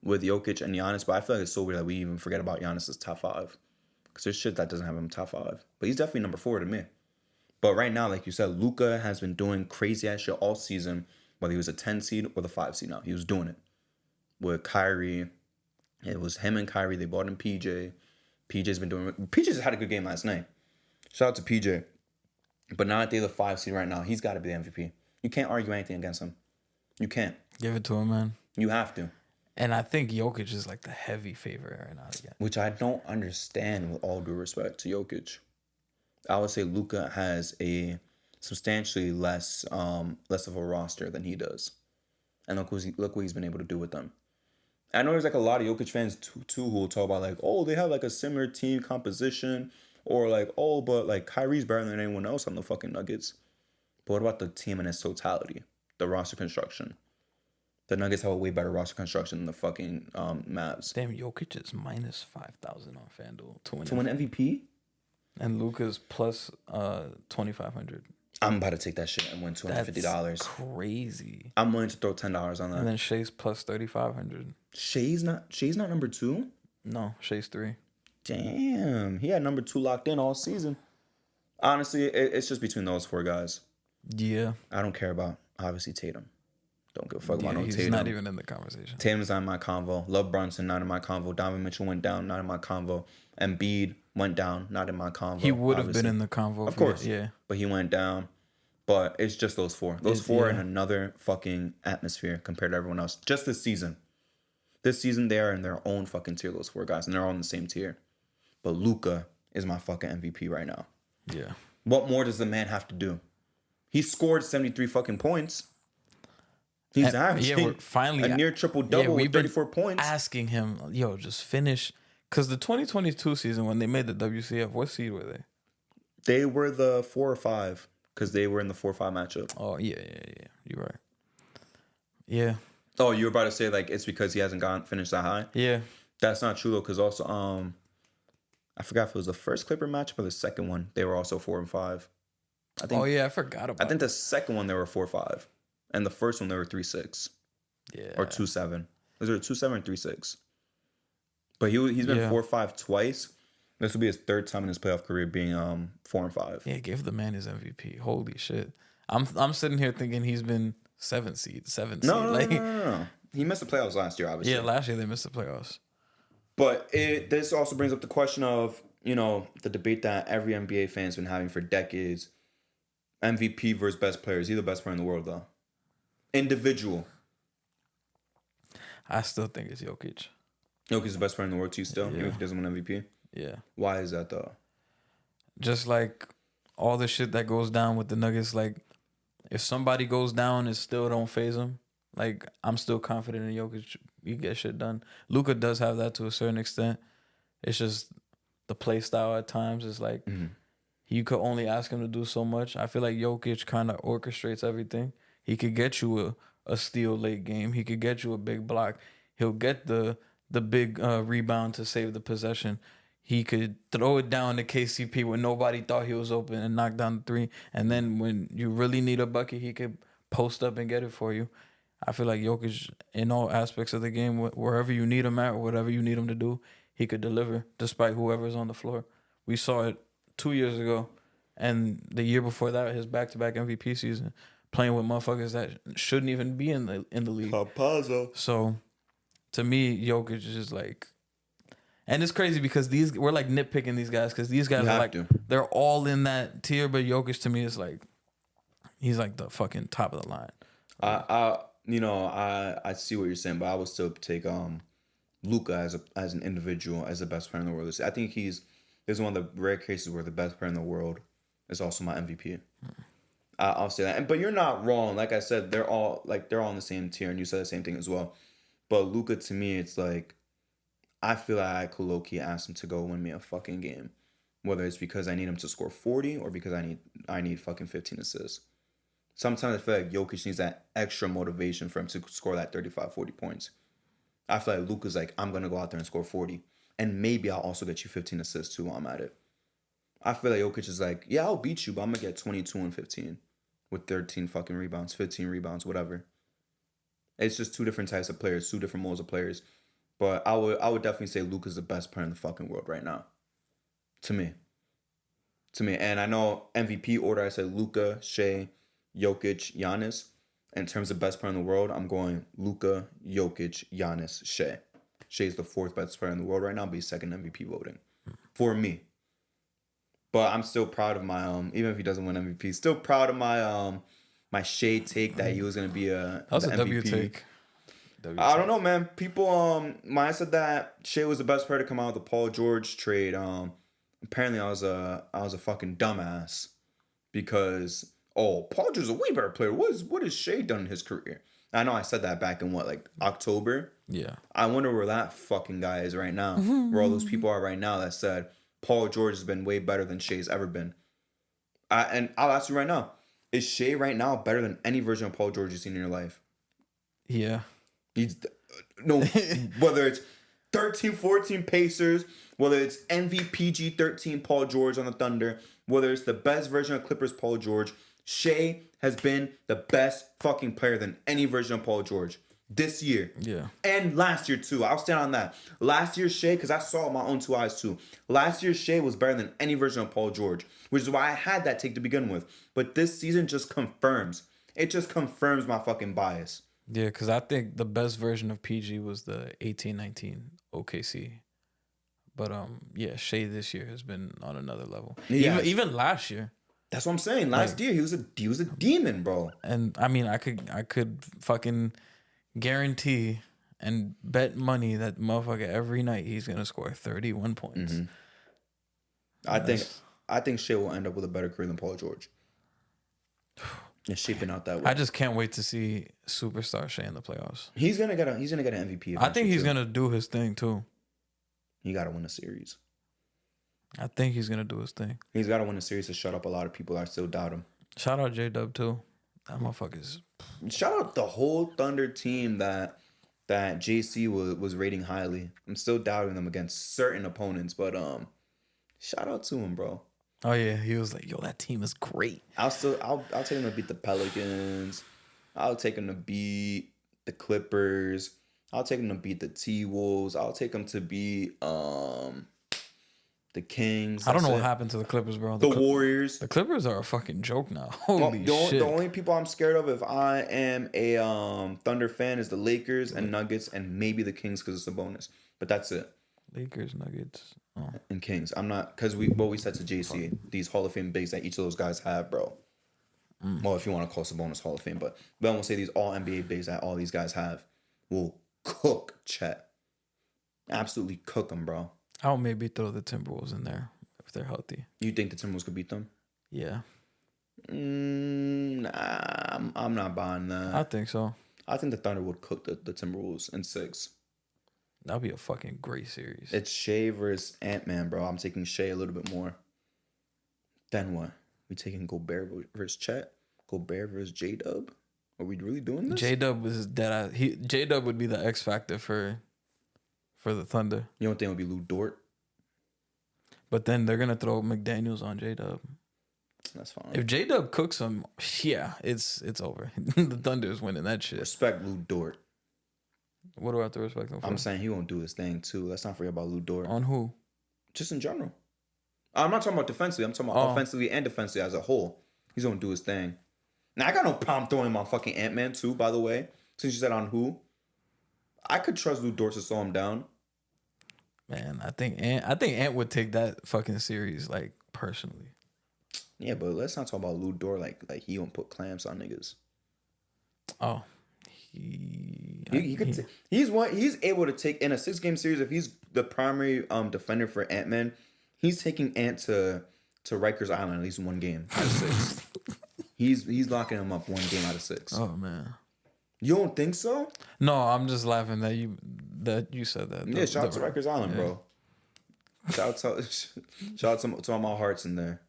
with Jokic and Giannis. But I feel like it's so weird that we even forget about Giannis's top 5, because there's shit that doesn't have him top 5. But he's definitely number 4 to me. But right now, like you said, Luka has been doing crazy ass shit all season, whether he was a 10 seed or the 5 seed now. He was doing it with Kyrie. It was him and Kyrie. They bought him PJ. PJ's been doing it. PJ just had a good game last night. Shout out to PJ. But now that they're the 5 seed right now, he's got to be the MVP. You can't argue anything against him. You can't. Give it to him, man. You have to. And I think Jokic is like the heavy favorite right now to get. Which I don't understand, with all due respect to Jokic. I would say Luka has a substantially less of a roster than he does. And look what he's been able to do with them. I know there's like a lot of Jokic fans too who will talk about like, oh, they have like a similar team composition, or like, oh, but like Kyrie's better than anyone else on the fucking Nuggets. But what about the team in its totality? The roster construction. The Nuggets have a way better roster construction than the fucking Mavs. Damn, Jokic is minus 5,000 on FanDuel to win MVP? And Luka's plus 2,500. I'm about to take that shit and win $250. That's crazy. I'm willing to throw $10 on that. And then Shay's plus 3,500. Shay's not number 2? No, Shay's 3. Damn, he had number 2 locked in all season. Honestly, it's just between those 4 guys. Yeah. I don't care about, obviously, Tatum. Don't give a fuck about no he's Tatum. Not even in the conversation. Tatum's not in my convo. Love Brunson, not in my convo. Donovan Mitchell went down, not in my convo. Embiid went down, not in my convo. He would have been in the convo. Of course. Yeah. But he went down. But it's just those 4. Those 4 are in another fucking atmosphere compared to everyone else. Just this season. This season, they are in their own fucking tier, those 4 guys. And they're all in the same tier. But Luka is my fucking MVP right now. Yeah. What more does the man have to do? He scored 73 fucking points. He's averaging finally a near triple-double with 34 points. Asking him, yo, just finish. Because the 2022 season, when they made the WCF, what seed were they? They were the 4 or 5, because they were in the 4-5 matchup. Oh, yeah. You're right. Yeah. Oh, you were about to say, like, it's because he hasn't finished that high? Yeah. That's not true, though, because also, I forgot if it was the first Clipper matchup or the second one. They were also 4 and 5. I forgot about I think the second one, they were 4-5. And the first one, they were 3-6. Yeah. Or 2-7. Was it 2-7 or 3-6? But he's been 4-5 twice. This will be his 3rd time in his playoff career being 4 and 5. Yeah, give the man his MVP. Holy shit. I'm sitting here thinking he's been 7 seed. No. He missed the playoffs last year, obviously. Yeah, last year they missed the playoffs. But this also brings up the question of, the debate that every NBA fan's been having for decades. MVP versus best player. Is he the best player in the world, though? Individual. I still think it's Jokic. Jokic is the best player in the world too still, Yeah. even if he doesn't win MVP? Yeah. Why is that, though? Just like all the shit that goes down with the Nuggets, like if somebody goes down, it still don't faze them. Like I'm still confident in Jokic. You get shit done. Luka does have that to a certain extent. It's just the play style at times is like you could only ask him to do so much. I feel like Jokic kind of orchestrates everything. He could get you a steal late game. He could get you a big block. He'll get the big rebound to save the possession. He could throw it down to KCP when nobody thought he was open and knock down the 3. And then when you really need a bucket, he could post up and get it for you. I feel like Jokic, in all aspects of the game, wherever you need him at, whatever you need him to do, he could deliver despite whoever's on the floor. We saw it 2 years ago, and the year before that, his back-to-back MVP season, playing with motherfuckers that shouldn't even be in the league. Campazzo. So, to me, Jokic is just like, and it's crazy because we're like nitpicking these guys because these guys are like they're all in that tier, but Jokic to me is like he's like the fucking top of the line. I see what you're saying, but I would still take Luka as an individual as the best player in the world. I think this is one of the rare cases where the best player in the world is also my MVP. I'll say that. But you're not wrong. Like I said, they're all in the same tier, and you said the same thing as well. But Luka, to me, it's like I feel like I could low-key ask him to go win me a fucking game, whether it's because I need him to score 40 or because I need fucking 15 assists. Sometimes I feel like Jokic needs that extra motivation for him to score that 35, 40 points. I feel like Luka's like, I'm gonna go out there and score 40. And maybe I'll also get you 15 assists too while I'm at it. I feel like Jokic is like, yeah, I'll beat you, but I'm going to get 22 and 15 with 13 fucking rebounds, 15 rebounds, whatever. It's just two different types of players, two different modes of players. But I would definitely say Luka's the best player in the fucking world right now. To me. And I know MVP order, I said Luka, Shea, Jokic, Giannis. In terms of best player in the world, I'm going Luka, Jokic, Giannis, Shea. Shea's the fourth best player in the world right now, but he's second MVP voting. For me. But I'm still proud of my even if he doesn't win MVP, still proud of my my Shea take that he was gonna be That was a MVP. W take. I don't know, man. People when I said that Shea was the best player to come out of the Paul George trade, apparently I was a fucking dumbass because Paul George is a way better player. What has Shea done in his career? I know I said that back in like October. Yeah. I wonder where that fucking guy is right now. Where all those people are right now that said Paul George has been way better than Shea's ever been. And I'll ask you right now, is Shea right now better than any version of Paul George you've seen in your life? Yeah. He's no, whether it's 13-14 Pacers, whether it's MVP G13 Paul George on the Thunder, whether it's the best version of Clippers Paul George, Shea has been the best fucking player than any version of Paul George this year. Yeah. And last year too. I'll stand on that. Last year's Shea, because I saw it with my own two eyes too. Last year's Shea was better than any version of Paul George, which is why I had that take to begin with. But this season just confirms. It just confirms my fucking bias. Yeah, because I think the best version of PG was the 18-19 OKC. But yeah, Shea this year has been on another level. Yeah. Even last year. That's what I'm saying. Last year he was a demon, bro. And I mean, I could fucking guarantee and bet money that motherfucker every night he's gonna score 31 points. Mm-hmm. I think Shea will end up with a better career than Paul George. It's shaping out that way. I just can't wait to see superstar Shea in the playoffs. He's gonna get an MVP. I think he's gonna do his thing too. He gotta win a series. I think he's gonna do his thing. He's gotta win a series to shut up a lot of people that still doubt him. Shout out J-Dub too. That motherfucker's. Shout out the whole Thunder team that JC was rating highly. I'm still doubting them against certain opponents, but shout out to him, bro. Oh yeah, he was like, "Yo, that team is great." I'll take him to beat the Pelicans. I'll take him to beat the Clippers. I'll take him to beat the T-Wolves. I'll take him to beat the Kings. I don't know what happened to the Clippers, bro. The Warriors. The Clippers are a fucking joke now. Holy shit. The only people I'm scared of if I am a Thunder fan is the Lakers and Nuggets and maybe the Kings because it's a bonus. But that's it. Lakers, Nuggets, and Kings. I'm not because we said to JC these Hall of Fame bigs that each of those guys have, bro. Well, if you want to call Sabonis Hall of Fame, but then we'll say these all NBA bigs that all these guys have will cook Chet. Absolutely cook them, bro. I'll maybe throw the Timberwolves in there if they're healthy. You think the Timberwolves could beat them? Yeah. Nah, I'm not buying that. I think so. I think the Thunder would cook the Timberwolves in 6. That'd be a fucking great series. It's Shea versus Ant-Man, bro. I'm taking Shea a little bit more. Then what? We taking Gobert versus Chet? Gobert versus J-Dub? Are we really doing this? J-Dub is dead. J-Dub would be the X factor for the Thunder. You don't think it would be Lou Dort? But then they're gonna throw McDaniels on J-Dub. That's fine. If J-Dub cooks him, yeah, it's over. The Thunder is winning that shit. Respect Lou Dort. What do I have to respect him for? I'm saying he won't do his thing too. Let's not forget about Lou Dort. On who? Just in general. I'm not talking about defensively. I'm talking about offensively and defensively as a whole. He's gonna do his thing. Now I got no problem throwing him on fucking Ant-Man too, by the way. Since you said on who. I could trust Lou Dort to slow him down. Man, I think Ant would take that fucking series like personally. Yeah, but let's not talk about Lou Dort like he won't put clamps on niggas. Oh. He's able to take in a 6-game series if he's the primary defender for Ant-Man. He's taking Ant to Rikers Island at least 1 game out of 6. He's locking him up 1 game out of 6. Oh man, you don't think so? No, I'm just laughing that you said that. Yeah, shout out to Rikers Island, bro. Shout out to all my hearts in there.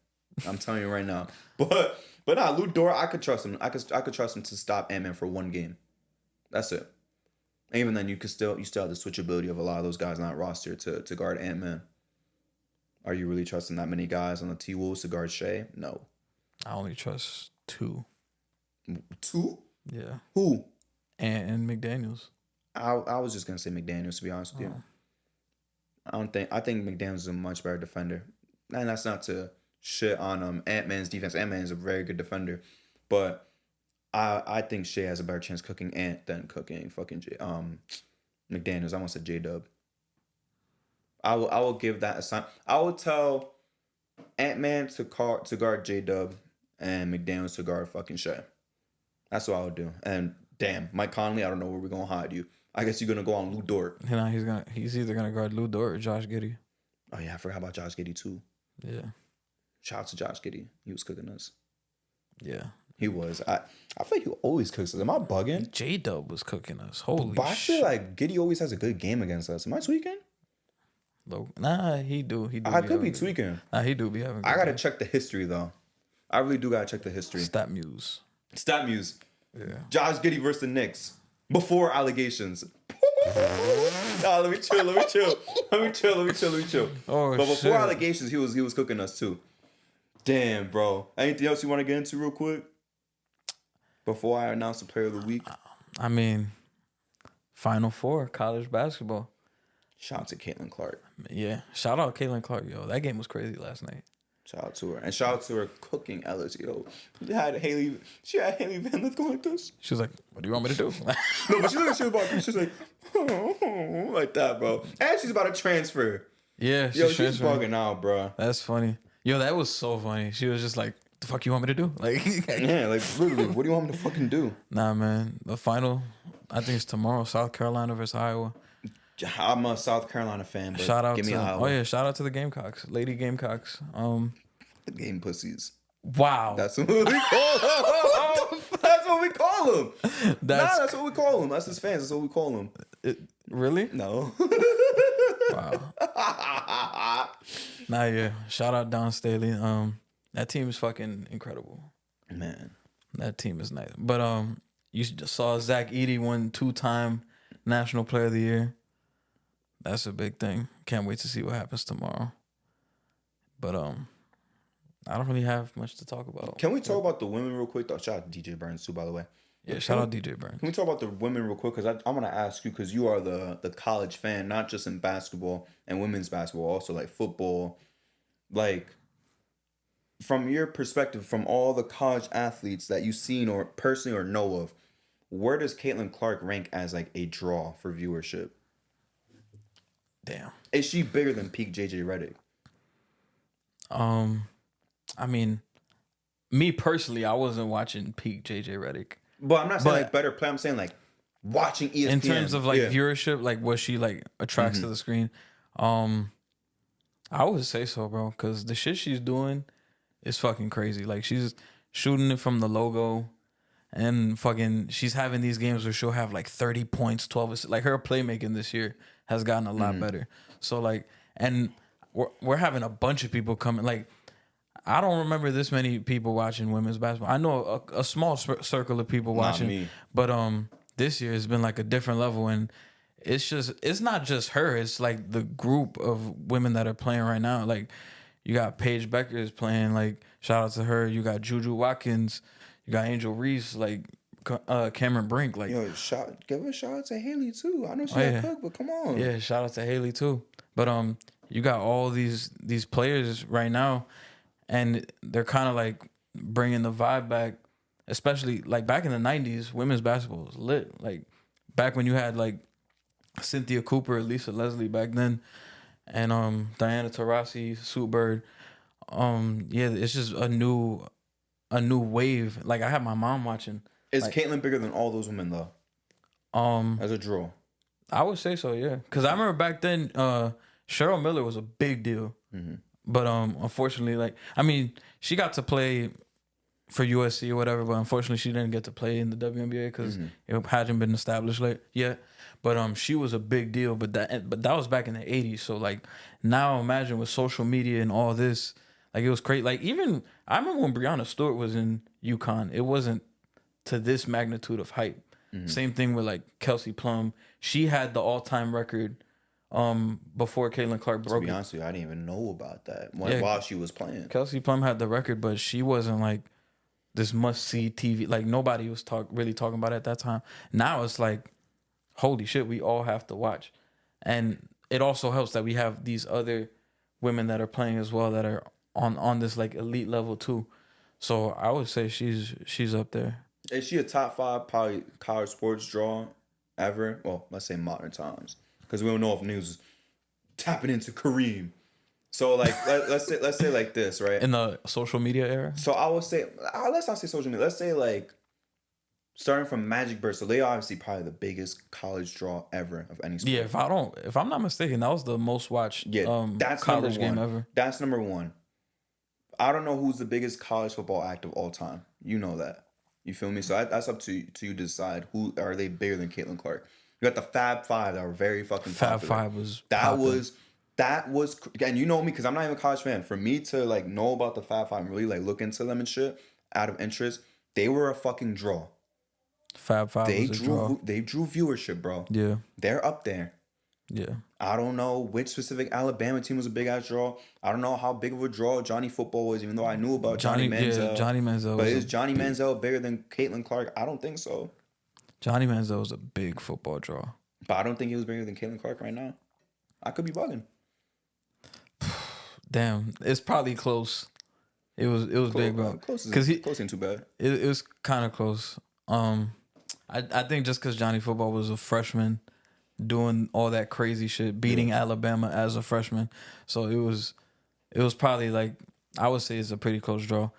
I'm telling you right now. But nah, Lou Dort, I could trust him. I could trust him to stop Ant-Man for 1 game. That's it. And even then, you still have the switchability of a lot of those guys on that roster to guard Ant-Man. Are you really trusting that many guys on the T-Wolves to guard Shea? No. I only trust 2. 2? Yeah. Who? And McDaniels. I was just gonna say McDaniels, to be honest with you. I think McDaniels is a much better defender. And that's not to shit on Ant-Man's defense. Ant-Man is a very good defender. But I think Shea has a better chance cooking Ant than cooking fucking McDaniels. I almost said J-Dub. I will give that a sign. I will tell Ant-Man to guard J-Dub and McDaniels to guard fucking Shea. That's what I would do. And damn, Mike Conley, I don't know where we're gonna hide you. I guess you're gonna go on Lou Dort. You know, he's either gonna guard Lou Dort or Josh Giddey. Oh yeah, I forgot about Josh Giddey too. Yeah. Shout out to Josh Giddey. He was cooking us. Yeah. He was. I feel like he always cooks us. Am I bugging? J-Dub was cooking us. Holy shit. But I feel like Giddey always has a good game against us. Am I tweaking? Nah, he do. I could be tweaking. Nah, he do be having. I gotta check the history though. I really do gotta check the history. Stat Muse. Yeah. Josh Giddey versus the Knicks before allegations. Nah, let me chill. Oh, but before shit. allegations, he was cooking us too. Damn, bro. Anything else you want to get into real quick before I announce the player of the week? I mean, Final Four college basketball. Shout out to Caitlin Clark. Yeah, shout out Caitlin Clark, yo. That game was crazy last night. Shout out to her. And shout out to her cooking Ellis, yo. She had Haley Van Lith going like this. She was like, what do you want me to do? No, but she was like, like that, bro. And she's about to transfer. Yeah, she's bugging out, bro. That's funny. Yo, that was so funny. She was just like, the fuck you want me to do? Like, yeah, like literally, what do you want me to fucking do? Nah, man. The final, I think it's tomorrow, South Carolina versus Iowa. I'm a South Carolina fan, but shout out give me to Iowa. Oh yeah, shout out to the Gamecocks, Lady Gamecocks. The game pussies. Wow, that's what we call them. That's what we call them. That's what we call them. That's his fans. That's what we call them. Really? No. Wow. Nah, yeah. Shout out Don Staley. That team is fucking incredible. Man, that team is nice. But you saw Zach Edey won 2-time National Player of the Year. That's a big thing. Can't wait to see what happens tomorrow. But I don't really have much to talk about. Can we talk about the women real quick? Shout out to DJ Burns too, by the way. Yeah, shout out DJ Burns. Can we talk about the women real quick? Because I'm gonna ask you, because you are the college fan, not just in basketball and women's basketball, also like football. Like, from your perspective, from all the college athletes that you've seen or personally or know of, where does Caitlin Clark rank as like a draw for viewership? Damn. Is she bigger than peak JJ Redick? I mean, me personally, I wasn't watching peak JJ Redick. But I'm not saying like better play. I'm saying like watching ESPN. In terms of like viewership, like what she like attracts to the screen. I would say so, bro, because the shit she's doing is fucking crazy. Like she's shooting it from the logo. And fucking, she's having these games where she'll have like 30 points, 12 assists. Like her playmaking this year has gotten a lot better. So like, and we're having a bunch of people coming. Like, I don't remember this many people watching women's basketball. I know a small circle of people watching. Not me. But this year has been like a different level, and it's not just her. It's like the group of women that are playing right now. Like, you got Paige Beckers playing. Like, shout out to her. You got Juju Watkins. You got Angel Reese, like Cameron Brink, like give a shout out to Haley too. I know she a cook, but come on. Yeah, shout out to Haley too. But you got all these players right now, and they're kind of like bringing the vibe back. Especially like back in the '90s, women's basketball was lit. Like back when you had like Cynthia Cooper, Lisa Leslie back then, and Diana Taurasi, Sue Bird. Yeah, it's just a new wave. Like I had my mom watching. Is like, Caitlin bigger than all those women though? As a draw, I would say so. Yeah, because I remember back then, Cheryl Miller was a big deal. But unfortunately, like I mean, she got to play for USC or whatever, but unfortunately, she didn't get to play in the WNBA because it hadn't been established yet. But she was a big deal. But that was back in the '80s. So like now, imagine with social media and all this. Like, it was crazy. Like, even, I remember when Breonna Stewart was in UConn, it wasn't to this magnitude of hype. Same thing with like Kelsey Plum. She had the all-time record before Caitlin Clark broke it. To be honest with you, I didn't even know about that while she was playing. Kelsey Plum had the record, but she wasn't like this must-see TV. Like nobody was really talking about it at that time. Now it's like, holy shit, we all have to watch. And it also helps that we have these other women that are playing as well that are on this like elite level too. So I would say she's up there. Is she a top 5 probably college sports draw ever? Well, let's say modern times, because we don't know if news is tapping into Kareem. So like let's say like this, right? In the social media era. So I would say let's not say social media. Let's say like starting from Magic Bird. So they obviously probably the biggest college draw ever of any sport. Yeah, if I'm not mistaken, that was the most watched that's college game ever. That's number 1. I don't know who's the biggest college football act of all time. You know that. You feel me? So that's up to you to decide who are they bigger than Caitlin Clark. You got the Fab Five that were very fucking popular. Fab Five was that was and you know me because I'm not even a college fan. For me to like know about the Fab Five and really like look into them and shit out of interest, they were a fucking draw. Fab Five was a draw. They drew viewership, bro. Yeah, they're up there. Yeah. I don't know which specific Alabama team was a big ass draw. I don't know how big of a draw Johnny Football was, even though I knew about Johnny Manziel. Yeah, Johnny Manziel. But is Johnny Manziel bigger than Caitlin Clark? I don't think so. Johnny Manziel was a big football draw. But I don't think he was bigger than Caitlin Clark right now. I could be bugging. Damn, it's probably close. It was big, bro. Close ain't too bad. It was kind of close. I think just because Johnny Football was a freshman doing all that crazy shit, beating Alabama as a freshman. So it was probably like, I would say it's a pretty close draw.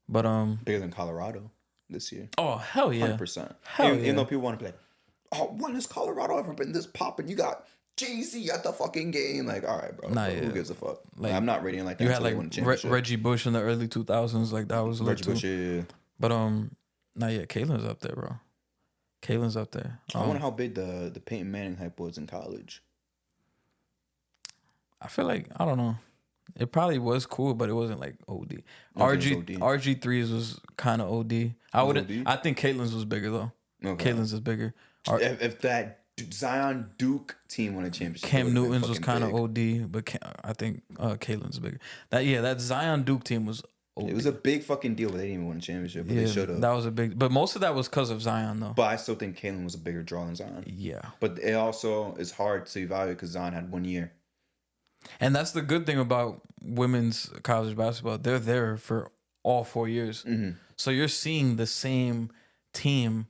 But bigger than Colorado this year. Oh, hell yeah. 100%. Hell yeah. Even though people want to play, when has Colorado ever been this popping? You got Jay-Z at the fucking game. Like, all right, bro. Who gives a fuck? Like, I'm not rating like that. You had like Reggie Bush in the early 2000s. Like that was Reggie Bush, yeah. But Caitlin's up there, bro. Caitlin's up there. I wonder how big the Peyton Manning hype was in college. I feel like, I don't know. It probably was cool, but it wasn't like OD. RG3's was kind of OD. I think Caitlin's was bigger though. Okay. Caitlin's is bigger. If that Zion Duke team won a championship, Cam Newton's was kind of OD, but I think Caitlin's bigger. That Zion Duke team was OD. It was a big fucking deal, but they didn't even win a championship. But they should have. That was a big. But most of that was because of Zion, though. But I still think Caitlin was a bigger draw than Zion. Yeah. But it also is hard to evaluate because Zion had 1 year. And that's the good thing about women's college basketball. They're there for all 4 years. Mm-hmm. So you're seeing the same team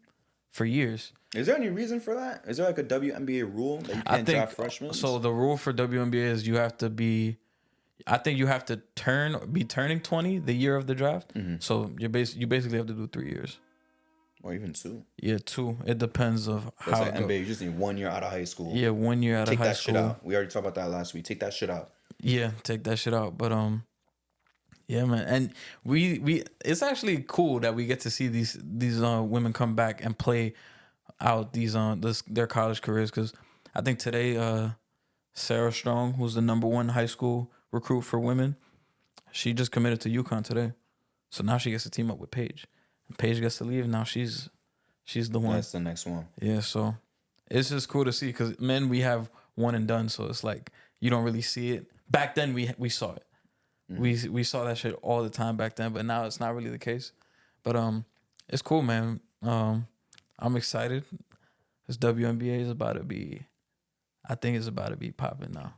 for years. Is there any reason for that? Is there like a WNBA rule that you can't draft freshmen? So the rule for WNBA is you have to be, I think you have to be turning 20 the year of the draft. Mm-hmm. So you basically have to do 3 years. Or even 2. Yeah, 2. It depends of how like NBA. You just need 1 year out of high school. Yeah, 1 year out of high school. Take that shit out. We already talked about that last week. Take that shit out. Yeah, take that shit out. But yeah, man. And we it's actually cool that we get to see these women come back and play out their college careers, because I think today Sarah Strong, who's the #1 high school recruit for women, she just committed to UConn today. So now she gets to team up with Paige. Paige gets to leave. Now she's the one. That's the next one. Yeah, so it's just cool to see, because men, we have one and done, so it's like you don't really see it. Back then we saw it. Mm-hmm. We saw that shit all the time back then, but now it's not really the case. But it's cool, man. I'm excited. This WNBA is about to be, I think it's about to be popping now.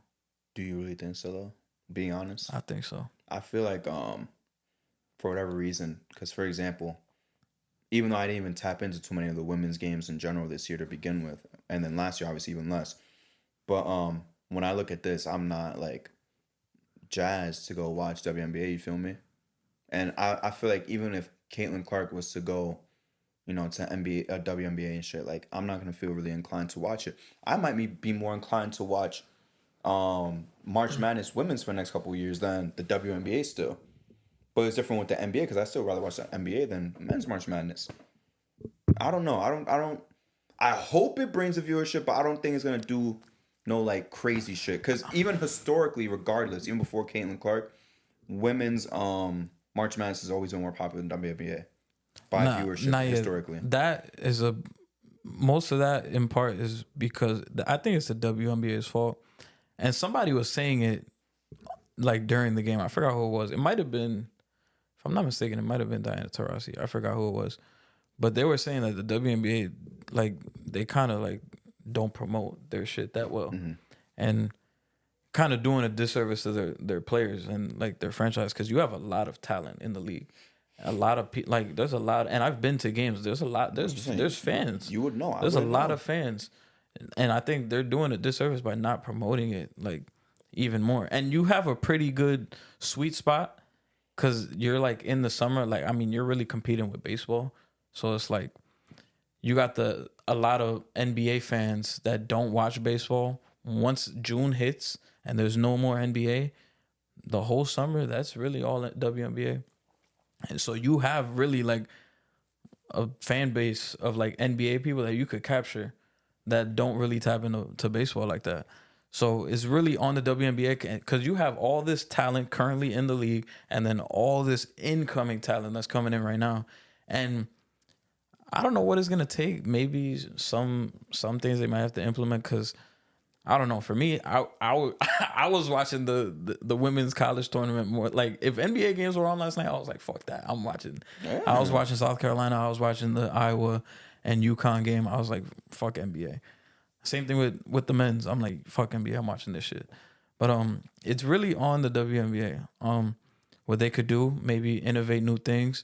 Do you really think so, though? Being honest? I think so. I feel like for whatever reason, because for example, even though I didn't even tap into too many of the women's games in general this year to begin with, and then last year obviously even less, but when I look at this, I'm not like jazzed to go watch WNBA, you feel me? And I feel like even if Caitlin Clark was to go, to WNBA and shit, like I'm not gonna feel really inclined to watch it. I might be more inclined to watch March Madness women's for the next couple of years than the WNBA still. But it's different with the NBA, because I still rather watch the NBA than men's March Madness. I don't know. I hope it brings the viewership, but I don't think it's gonna do no like crazy shit. Because even historically, regardless, even before Caitlin Clark, women's March Madness has always been more popular than WNBA by viewership historically. That is a most of that in part is because I think it's the WNBA's fault. And somebody was saying it like during the game. I forgot who it was. It might have been, if I'm not mistaken, it might have been Diana Taurasi. I forgot who it was. But they were saying that the WNBA, like, they kind of like don't promote their shit that well. And kind of doing a disservice to their players and like their franchise, because you have a lot of talent in the league. A lot of people, like, there's a lot, and I've been to games. There's a lot. There's fans. You would know. There's a lot of fans, and I think they're doing a disservice by not promoting it like even more. And you have a pretty good sweet spot because you're like in the summer. Like, I mean, you're really competing with baseball, so it's like you got a lot of NBA fans that don't watch baseball. Once June hits and there's no more NBA, the whole summer that's really all at WNBA. And so you have really like a fan base of like NBA people that you could capture that don't really tap into baseball like that. So it's really on the WNBA because you have all this talent currently in the league and then all this incoming talent that's coming in right now. And I don't know what it's going to take. Maybe some things they might have to implement because I don't know. For me, I was watching the women's college tournament more. Like, if NBA games were on last night, I was like, fuck that. I'm watching. Yeah. I was watching South Carolina. I was watching the Iowa and UConn game. I was like, fuck NBA. Same thing with the men's. I'm like, fuck NBA. I'm watching this shit. But it's really on the WNBA. What they could do, maybe innovate new things,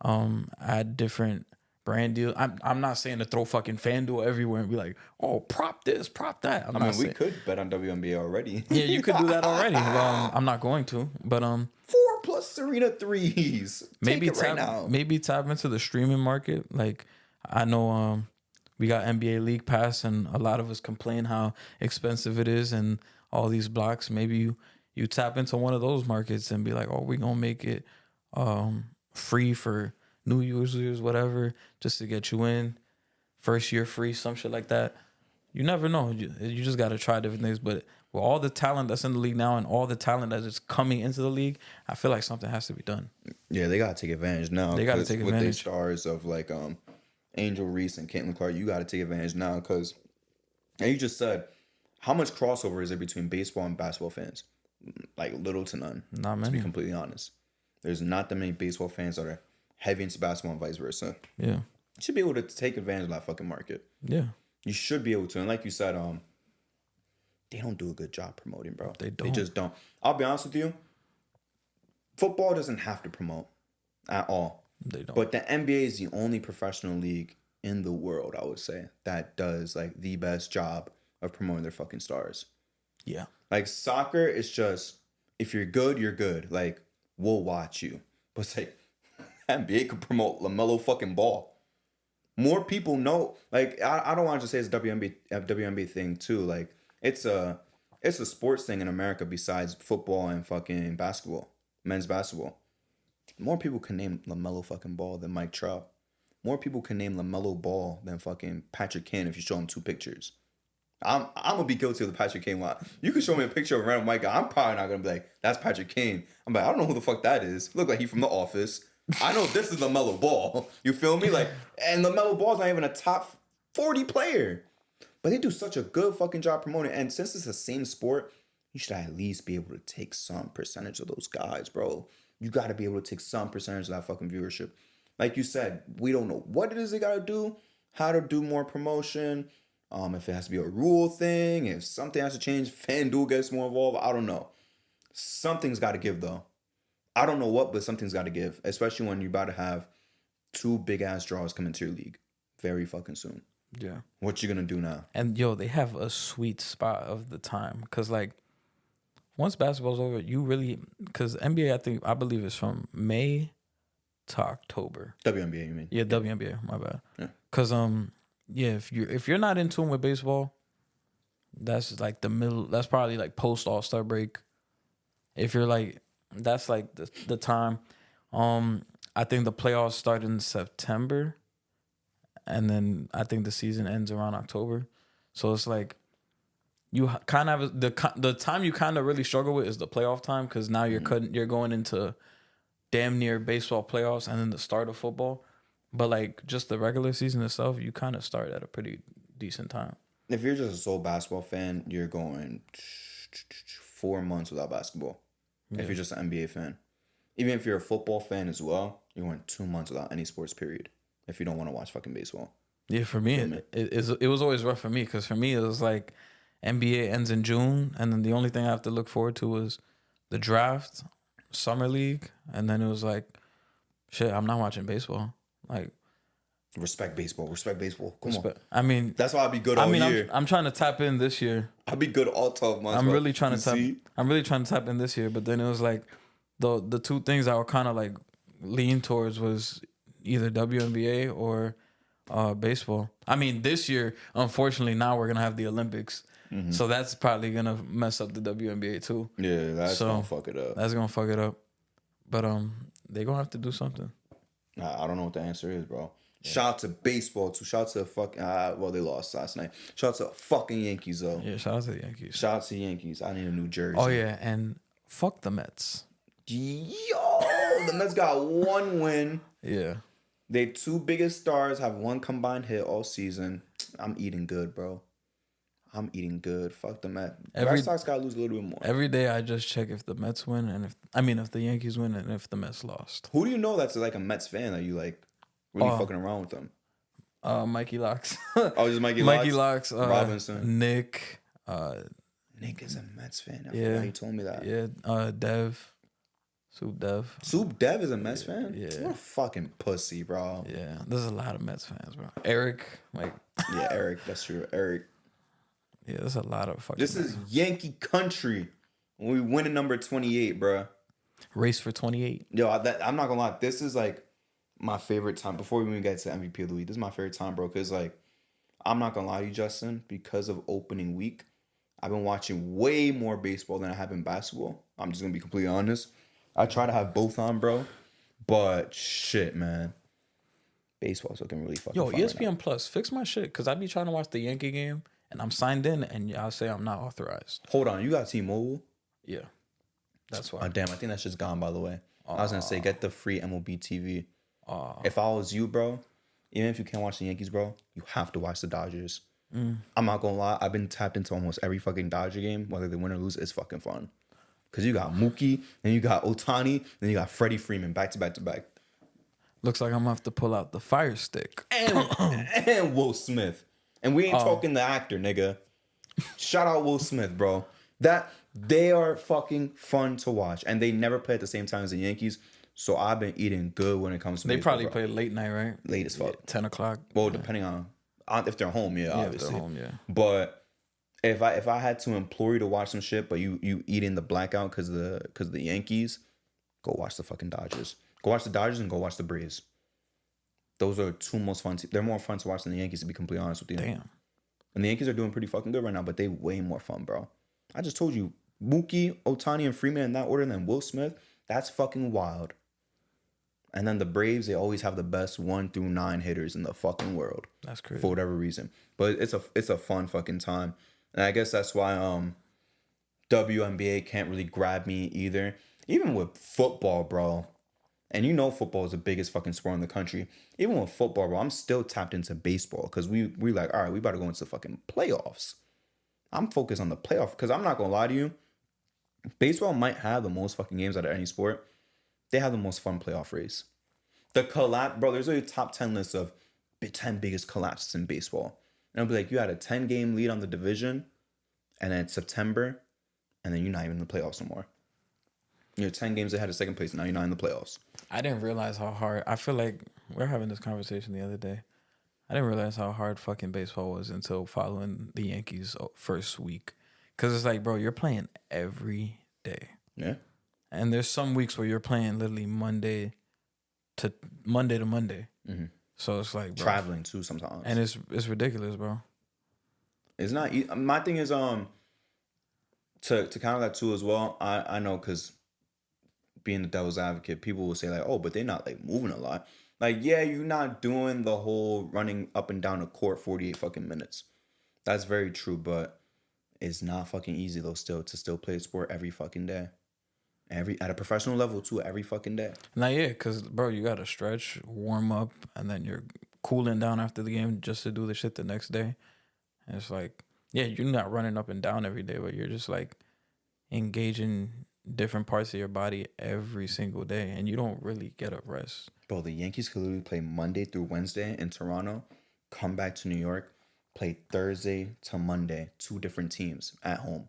add different brand deal. I'm not saying to throw fucking FanDuel everywhere and be like, oh, prop this, prop that. I mean, we could bet on WNBA already. Yeah, you could do that already. Well, I'm not going to, but 4+ Serena threes. Maybe Take it right now. Maybe tap into the streaming market. Like, I know we got NBA League Pass, and a lot of us complain how expensive it is and all these blocks. Maybe you tap into one of those markets and be like, oh, we're gonna make it free for new users, whatever, just to get you in. First year free, some shit like that. You never know. You just got to try different things. But with all the talent that's in the league now and all the talent that is coming into the league, I feel like something has to be done. Yeah, they got to take advantage now. They got to take advantage. With the stars of like Angel Reese and Caitlin Clark, you got to take advantage now because, and you just said, how much crossover is there between baseball and basketball fans? Like, little to none. Not many. To be completely honest. There's not that many baseball fans that are heavy into basketball and vice versa. Yeah. You should be able to take advantage of that fucking market. Yeah. You should be able to. And like you said, they don't do a good job promoting, bro. They don't. They just don't. I'll be honest with you. Football doesn't have to promote at all. They don't. But the NBA is the only professional league in the world, I would say, that does like the best job of promoting their fucking stars. Yeah. Like, soccer is just, if you're good, you're good. Like, we'll watch you. But it's like, NBA could promote LaMelo fucking Ball. More people know. Like, I don't want to just say it's a WNBA thing too. Like, it's a sports thing in America besides football and fucking basketball, men's basketball. More people can name LaMelo fucking Ball than Mike Trout. More people can name LaMelo Ball than fucking Patrick Kane if you show them two pictures. I'm gonna be guilty of the Patrick Kane one. You can show me a picture of a random white guy. I'm probably not gonna be like, that's Patrick Kane. I'm like, I don't know who the fuck that is. Look like he from The Office. I know this is LaMelo Ball. You feel me? Like, and LaMelo Ball's not even a top 40 player. But they do such a good fucking job promoting. And since it's the same sport, you should at least be able to take some percentage of those guys, bro. You got to be able to take some percentage of that fucking viewership. Like you said, we don't know what it is they got to do, how to do more promotion, if it has to be a rule thing, if something has to change, FanDuel gets more involved. I don't know. Something's got to give, though. I don't know what, but something's got to give, especially when you're about to have two big-ass draws coming to your league very fucking soon. Yeah. What you going to do now? And, yo, they have a sweet spot of the time because, like, once basketball's over, you really... Because NBA, I believe is from May to October. WNBA, you mean? Yeah, WNBA. My bad. Yeah. Because, yeah, if you're not in tune with baseball, that's, like, the middle... That's probably, like, post-All-Star break. If you're, like... That's like the time. I think the playoffs start in September, and then I think the season ends around October. So it's like you kind of have the time you kind of really struggle with is the playoff time because now you're going into damn near baseball playoffs and then the start of football. But like just the regular season itself, you kind of start at a pretty decent time. If you're just a sole basketball fan, you're going 4 months without basketball. Yeah. If you're just an NBA fan. Even if you're a football fan as well, you're going 2 months without any sports, period. If you don't want to watch fucking baseball. Yeah, for me, it was always rough for me because for me, it was like NBA ends in June, and then the only thing I have to look forward to was the draft, summer league, and then it was like, shit, I'm not watching baseball. Like, respect baseball. Come on. I mean, that's why I'll be good all year. I'm trying to tap in this year. I'll be good all 12 months. I'm really trying to tap in this year, but then it was like the two things I would kind of like lean towards was either WNBA or baseball. I mean, this year, unfortunately, now we're gonna have the Olympics, so that's probably gonna mess up the WNBA too. Yeah, that's gonna fuck it up. That's gonna fuck it up. But they gonna have to do something. I don't know what the answer is, bro. Yeah. Shout out to baseball too. Shout out to fucking well, they lost last night. Shout out to fucking Yankees though. Yeah, shout out to the Yankees. Shout out to Yankees. I need a new jersey. Oh yeah, and fuck the Mets. Yo, the Mets got one win. Yeah. Their two biggest stars have one combined hit all season. I'm eating good, bro. I'm eating good. Fuck the Mets. The Red Sox gotta lose a little bit more. Every day I just check if the Mets win and if the Yankees win and if the Mets lost. Who do you know that's like a Mets fan that you like really fucking around with them? Mikey Locks. Oh, just Mikey Locks? Mikey Locks. Robinson. Nick. Nick is a Mets fan. Yeah. He told me that. Yeah. Dev. Soup Dev. Soup Dev is a Mets fan? Yeah. What a fucking pussy, bro. Yeah. There's a lot of Mets fans, bro. Eric. Yeah, Eric. That's true. Eric. Yeah, there's a lot of fucking This is Yankee country. When we win at number 28, bro. Race for 28. Yo, I'm not gonna lie. This is like my favorite time. Before we even get to MVP of the week, this is my favorite time, bro. Because like, I'm not gonna lie to you, Justin. Because of opening week, I've been watching way more baseball than I have in basketball. I'm just gonna be completely honest. I try to have both on, bro. But shit, man. Baseball's looking really fucking fun ESPN right Plus, fix my shit. Because I be trying to watch the Yankee game. And I'm signed in, and y'all say I'm not authorized. Hold on, you got T-Mobile? Yeah, that's why. Oh, damn, I think that's just gone, by the way. I was going to say, get the free MLB TV. If I was you, bro, even if you can't watch the Yankees, bro, you have to watch the Dodgers. I'm not going to lie. I've been tapped into almost every fucking Dodger game, whether they win or lose. It's fucking fun. Because you got Mookie, then you got Ohtani, then you got Freddie Freeman back to back to back. Looks like I'm going to have to pull out the Fire Stick. And Will Smith. And we ain't talking the actor, nigga. Shout out Will Smith, bro. They are fucking fun to watch. And they never play at the same time as the Yankees. So I've been eating good when it comes to They baseball, probably play late night, right? Late as fuck. Yeah, 10 o'clock. Well, depending on if they're home, obviously. If they're home, yeah. But if I had to implore you to watch some shit, but you eating the blackout because of the Yankees, go watch the fucking Dodgers. Go watch the Dodgers and go watch the Braves. Those are two most fun. They're more fun to watch than the Yankees, to be completely honest with you. Damn. And the Yankees are doing pretty fucking good right now, but they way more fun, bro. I just told you, Mookie, Ohtani, and Freeman in that order, and then Will Smith. That's fucking wild. And then the Braves, they always have the best 1 through 9 hitters in the fucking world. That's crazy. For whatever reason. But it's a fun fucking time. And I guess that's why WNBA can't really grab me either. Even with football, bro. And you know football is the biggest fucking sport in the country. Even with football, bro, I'm still tapped into baseball because we like, all right, we about to go into the fucking playoffs. I'm focused on the playoff because I'm not going to lie to you. Baseball might have the most fucking games out of any sport. They have the most fun playoff race. The collapse, bro, there's a top 10 list of 10 biggest collapses in baseball. And it'll be like, you had a 10-game lead on the division, and then it's September, and then you're not even in the playoffs no more. You're 10 games ahead of second place, and now you're not in the playoffs. I didn't realize how hard. I feel like we were having this conversation the other day. I didn't realize how hard fucking baseball was until following the Yankees first week. Because it's like, bro, you're playing every day. Yeah. And there's some weeks where you're playing literally Monday to Monday. Mm-hmm. So it's like, bro, traveling too sometimes. And it's ridiculous, bro. It's not. My thing is to counter that too as well. I know because being the devil's advocate, people will say like, oh, but they're not like moving a lot. Like, yeah, you're not doing the whole running up and down the court 48 fucking minutes. That's very true, but it's not fucking easy though to still play a sport every fucking day. At a professional level too, every fucking day. Nah, yeah, because, bro, you got to stretch, warm up, and then you're cooling down after the game just to do the shit the next day. And it's like, yeah, you're not running up and down every day, but you're just like engaging different parts of your body every single day, and you don't really get a rest. Bro, the Yankees could literally play Monday through Wednesday in Toronto, come back to New York, play Thursday to Monday, 2 different teams at home.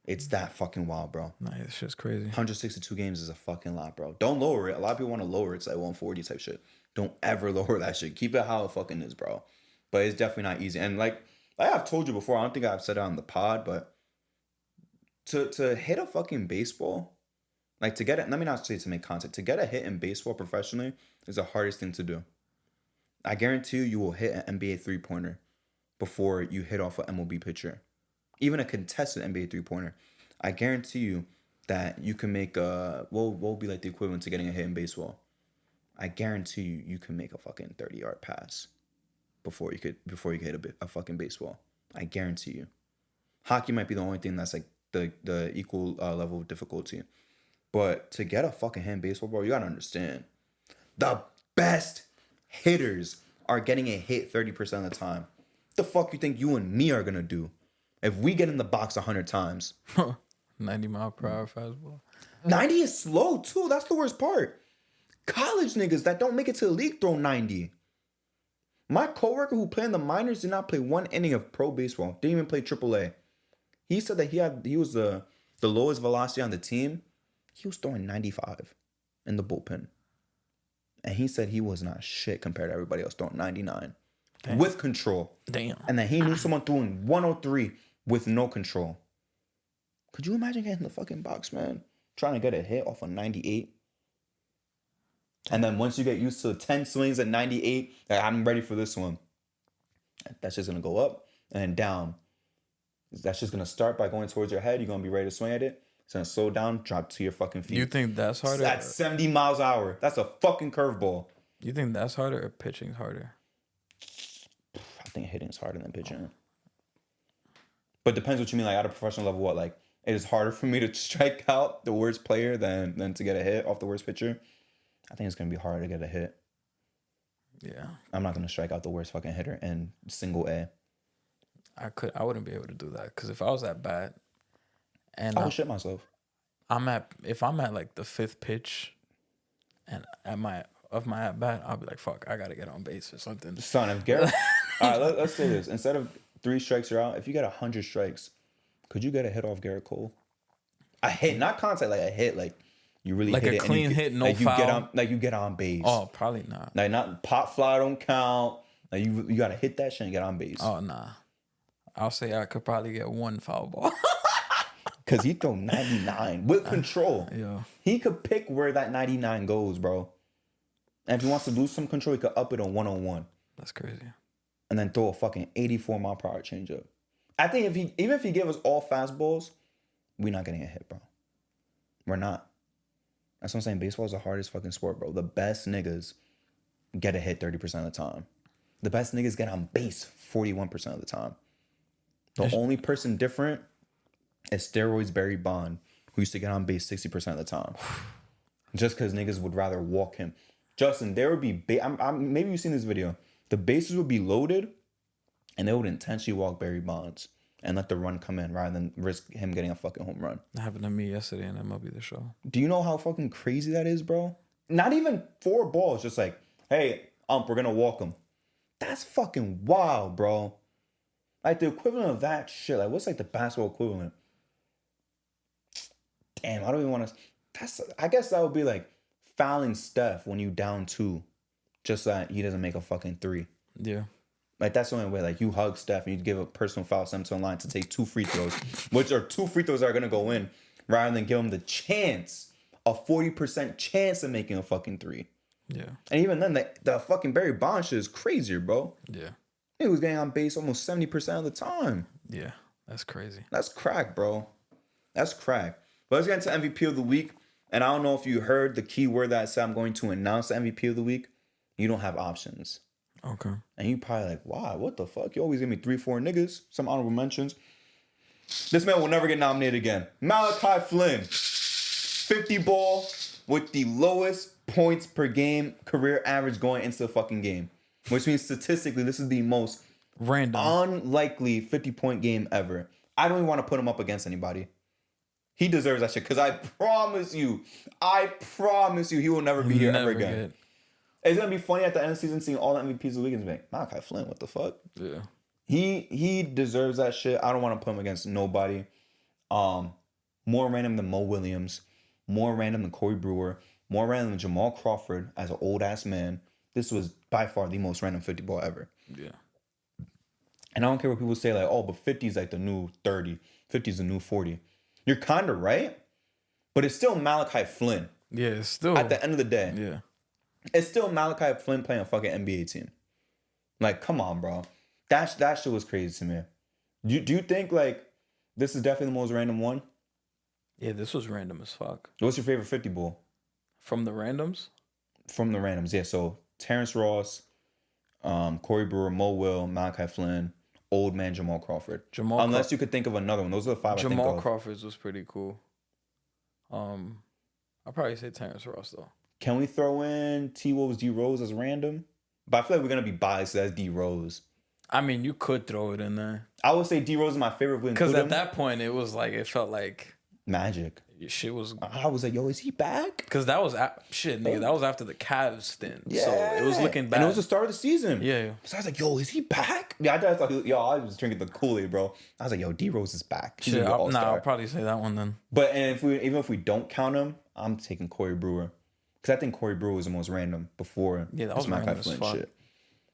It's that fucking wild, bro. Nah, it's just crazy. 162 games is a fucking lot, bro. Don't lower it. A lot of people want to lower it. It's like 140 type shit. Don't ever lower that shit. Keep it how it fucking is, bro. But it's definitely not easy. And like I've told you before, I don't think I've said it on the pod, but to hit a fucking baseball, like to get it, let me not say to make contact, to get a hit in baseball professionally is the hardest thing to do. I guarantee you will hit an NBA 3-pointer before you hit off an MLB pitcher. Even a contested NBA 3-pointer. I guarantee you that you can make what will be like the equivalent to getting a hit in baseball. I guarantee you can make a fucking 30-yard pass before you could hit a fucking baseball. I guarantee you. Hockey might be the only thing that's like the equal level of difficulty. But to get a fucking hit in baseball, bro, you gotta understand. The best hitters are getting a hit 30% of the time. What the fuck you think you and me are gonna do if we get in the box 100 times? 90-mile-per-hour fastball. 90 is slow too. That's the worst part. College niggas that don't make it to the league throw 90. My coworker who played in the minors did not play 1 inning of pro baseball. Didn't even play AAA. He said that he was the lowest velocity on the team. He was throwing 95 in the bullpen. And he said he was not shit compared to everybody else throwing 99. Damn. With control. Damn. And then he knew someone throwing 103 with no control. Could you imagine getting in the fucking box, man? Trying to get a hit off of 98. And then once you get used to 10 swings at 98, like, I'm ready for this one. That's just going to go up and then down. That's just going to start by going towards your head. You're going to be ready to swing at it. It's going to slow down, drop to your fucking feet. You think that's harder? That's 70 miles an hour. That's a fucking curveball. You think that's harder or pitching's harder? I think hitting's harder than pitching. But depends what you mean. Like at a professional level, what? Like it is harder for me to strike out the worst player than to get a hit off the worst pitcher. I think it's going to be harder to get a hit. Yeah. I'm not going to strike out the worst fucking hitter in single A. I wouldn't be able to do that because if I was that bad, and I would shit myself. If I'm at like the 5th pitch, and at my at bat, I'll be like, fuck, I gotta get on base or something. Son, if Garrett, all right, let's say this: instead of 3 strikes you're out, if you get 100 strikes, could you get a hit off Garrett Cole? A hit, not contact, like a hit, like you really like hit a it clean hit, no like foul. You get on base. Oh, probably not. Like not pop fly don't count. Like you gotta hit that shit and get on base. Oh nah, I'll say I could probably get 1 foul ball. Cause he throw 99 with control. Yeah, he could pick where that 99 goes, bro. And if he wants to lose some control, he could up it on 101. That's crazy. And then throw a fucking 84-mile-per-hour changeup. I think even if he gave us all fastballs, we're not getting a hit, bro. We're not. That's what I'm saying. Baseball is the hardest fucking sport, bro. The best niggas get a hit 30% of the time. The best niggas get on base 41% of the time. The only person different is steroids Barry Bond, who used to get on base 60% of the time. Just because niggas would rather walk him. Justin, there would be... maybe you've seen this video. The bases would be loaded, and they would intentionally walk Barry Bonds and let the run come in rather than risk him getting a fucking home run. That happened to me yesterday in MLB The Show. Do you know how fucking crazy that is, bro? Not even 4 balls. Just like, hey, we're going to walk him. That's fucking wild, bro. Like, the equivalent of that shit. Like, what's, like, the basketball equivalent? Damn, I don't even want to... I guess that would be, like, fouling Steph when you down 2. Just that he doesn't make a fucking 3. Yeah. Like, that's the only way. Like, you hug Steph and you give a personal foul, send him to the line to take 2 free throws, which are 2 free throws that are going to go in, rather than give him the chance, a 40% chance of making a fucking 3. Yeah. And even then, the fucking Barry Bonds shit is crazier, bro. Yeah. He was getting on base almost 70% of the time. Yeah. That's crazy. That's crack, bro. That's crack. But let's get into MVP of the week. And I don't know if you heard the key word that I said I'm going to announce the MVP of the week. You don't have options. Okay. And you probably like, why? What the fuck? You always give me 3-4 niggas. Some honorable mentions. This man will never get nominated again. Malachi Flynn. 50 ball with the lowest points per game career average going into the fucking game. Which means statistically, this is the most random, unlikely 50-point game ever. I don't even want to put him up against anybody. He deserves that shit because I promise you, he will never be here ever again. It's going to be funny at the end of the season seeing all the MVPs of the league and be like, Malachi Flynn, what the fuck? Yeah. He deserves that shit. I don't want to put him against nobody. More random than Mo Williams. More random than Corey Brewer. More random than Jamal Crawford as an old-ass man. This was by far the most random 50 ball ever. Yeah. And I don't care what people say, like, oh, but 50 is like the new 30. 50 is the new 40. You're kind of right, but it's still Malachi Flynn. Yeah, it's still. At the end of the day. Yeah. It's still Malachi Flynn playing a fucking NBA team. Like, come on, bro. That shit was crazy to me. Do you think, like, this is definitely the most random one? Yeah, this was random as fuck. What's your favorite 50 ball? From the randoms? From the randoms, yeah. So, Terrence Ross, Corey Brewer, Mo Will, Malachi Flynn, old man Jamal Crawford. Unless you could think of another one. Those are the five I think of. Jamal Crawford's was pretty cool. I'll probably say Terrence Ross, though. Can we throw in T. Wolves, D. Rose as random? But I feel like we're going to be biased as D. Rose. I mean, you could throw it in there. I would say D. Rose is my favorite. Because at that point, it was like, it felt like... magic. Shit was... I was like, yo, is he back? Because that was... Shit, nigga, that was after the Cavs stint. Yeah. So it was looking bad. And it was the start of the season. Yeah. So I was like, yo, is he back? Yeah, I thought, I was drinking the Kool-Aid, bro. I was like, yo, D. Rose is back. Shit, I'll probably say that one then. But even if we don't count him, I'm taking Corey Brewer. Because I think Corey Brewer was the most random before that was Malachi Flynn shit.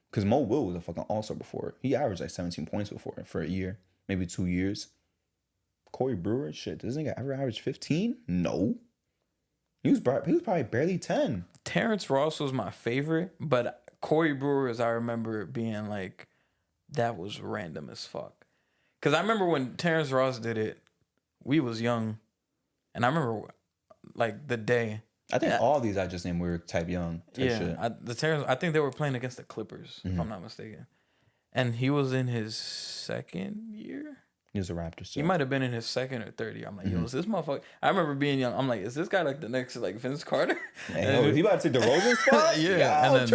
Because Mo Will was a fucking all-star before. He averaged like 17 points before for a year, maybe 2 years. Corey Brewer, shit, does this nigga ever average 15? No. He was probably barely 10. Terrence Ross was my favorite, but Corey Brewer, as I remember being like, that was random as fuck. Because I remember when Terrence Ross did it, we was young. And I remember like the day. I think all these I just named were type young. Shit. I think they were playing against the Clippers, if I'm not mistaken. And he was in his second year. He was a Raptor. So. He might have been in his second or third year. I'm like, yo, is this motherfucker? I remember being young. I'm like, is this guy like the next like Vince Carter? Hey, he about to take DeRozan spot? Yeah. And then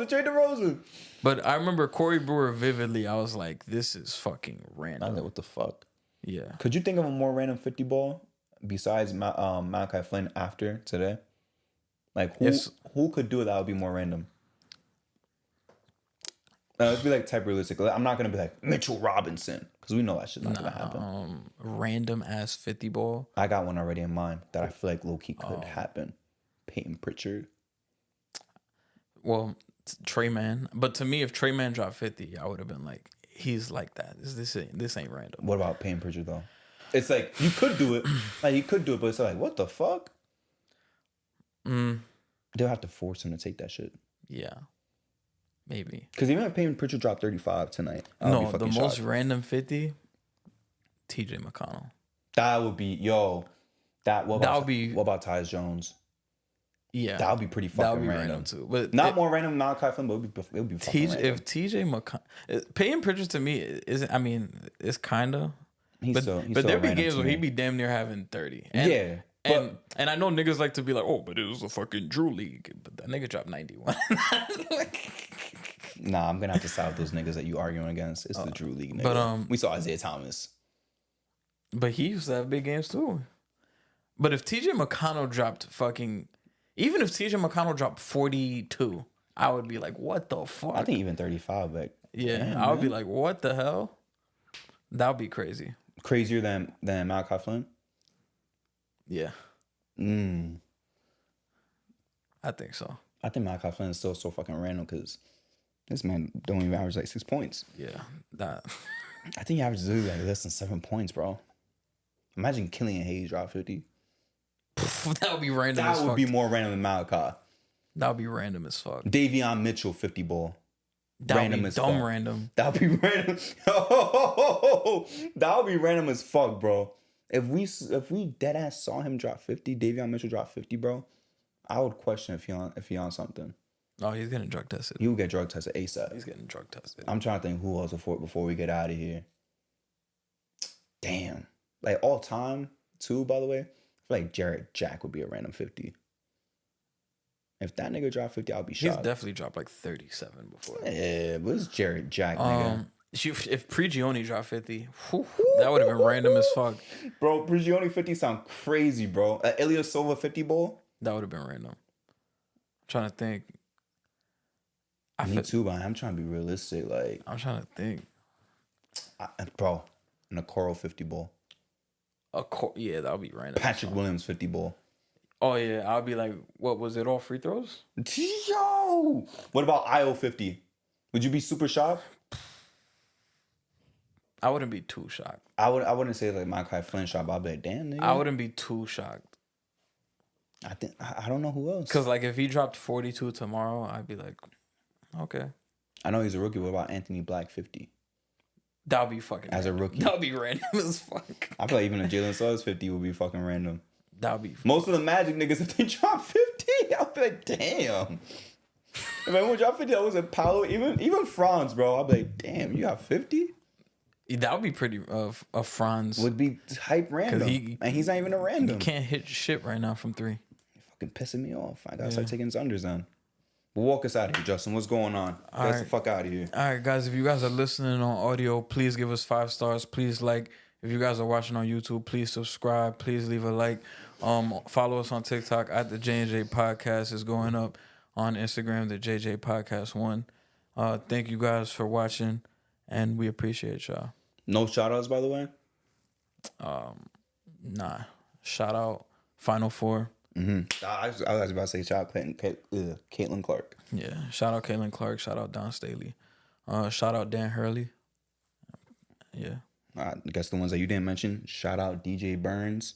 trade DeRozan. But I remember Corey Brewer vividly. I was like, this is fucking random. I was like, what the fuck? Yeah. Could you think of a more random 50 ball besides Malachi Flynn after today? Like, who could do it that would be more random? Let's be like type realistic. I'm not going to be like Mitchell Robinson because we know that shit's not going to happen. Random ass 50 ball. I got one already in mind that I feel like low-key could happen. Peyton Pritchard. Well, Trey Man. But to me, if Trey Man dropped 50, I would have been like, he's like that. This ain't random. What about Peyton Pritchard, though? It's like, you could do it. Like, you could do it, but it's like, what the fuck? They'll have to force him to take that shit. Yeah. Maybe. Because even if Peyton Pritchard dropped 35 tonight, no, the most random 50, TJ McConnell. That would be, what about Tyus Jones? Yeah. That would be pretty fucking random too. But not more random than Malachi Flynn, but it would be fucking random. If TJ McConnell, Peyton Pritchard to me it's kind of. But there be games where he be damn near having 30. And I know niggas like to be like, oh, but it was a fucking Drew League. But that nigga dropped 91. Nah, I'm gonna have to side with those niggas that you arguing against. It's the Drew League nigga. But we saw Isaiah Thomas. But he used to have big games too. But if TJ McConnell dropped even if TJ McConnell dropped 42, I would be like, what the fuck? I think even 35, but I would be like, what the hell? That would be crazy. Crazier than Malachi Flynn? Yeah. I think so. I think Malachi Flynn is still so fucking random because this man don't even average like 6 points. Yeah. That. I think he averages like less than 7 points, bro. Imagine Killian Hayes drop 50. That would be random as fuck. That would be more random than Malachi. That would be random as fuck. Davion Mitchell 50 ball. That would be dumb random. That would be random. That would be random as fuck, bro. If we dead ass saw him drop 50, Davion Mitchell drop 50, bro, I would question if he on something. Oh, he's getting drug tested. He will get drug tested ASAP. He's getting drug tested. I'm trying to think who else before we get out of here. Damn. Like all time, too, by the way. I feel feel like Jarrett Jack would be a random 50. If that nigga dropped 50, I'll be He's shocked. definitely dropped like 37 before. Yeah, but it's Jarrett Jack, nigga. If Prigioni dropped 50, that would have been random as fuck. Bro, Prigioni 50 sound crazy, bro. Ilya Silva 50 ball? That would have been random. I'm trying to think. Me too, but I'm trying to be realistic. Like, I'm trying to think. Bro, an Okoro 50 ball. Yeah, that would be random. Patrick Williams 50 ball. Oh, yeah. I'll be like, what was it, all free throws? Yo! What about IO 50? Would you be super shocked? I wouldn't be too shocked. I wouldn't say like Malachi Flynn shot, but I'd be like, damn, nigga. I wouldn't be too shocked. I don't know who else. Because, like, if he dropped 42 tomorrow, I'd be like, okay. I know he's a rookie. What about Anthony Black 50? That would be fucking as random. A rookie. That would be random as fuck. I feel like even a Jalen Suggs 50 would be fucking random. That would be most of the Magic niggas, if they drop 50, I'll be like, damn. If anyone drop 50, that was a Paolo, even Franz, bro. I'll be like, damn, you got 50? That would be pretty. Franz would be hype random, and he's not even a random. He can't hit shit right now from 3. You're fucking pissing me off. I gotta start taking his unders then. But walk us out of here, Justin. What's going on? Get us the fuck out of here. All right, guys. If you guys are listening on audio, please give us 5 stars. Please like. If you guys are watching on YouTube, please subscribe. Please leave a like. Follow us on TikTok at the J&J Podcast is going up on Instagram. The JJ Podcast 1. Thank you guys for watching, and we appreciate y'all. No shout outs, by the way? Nah. Shout out Final Four. Mm-hmm. I was about to say shout out Caitlin Clark. Yeah. Shout out Caitlin Clark. Shout out Don Staley. Shout out Dan Hurley. Yeah. I guess the ones that you didn't mention. Shout out DJ Burns.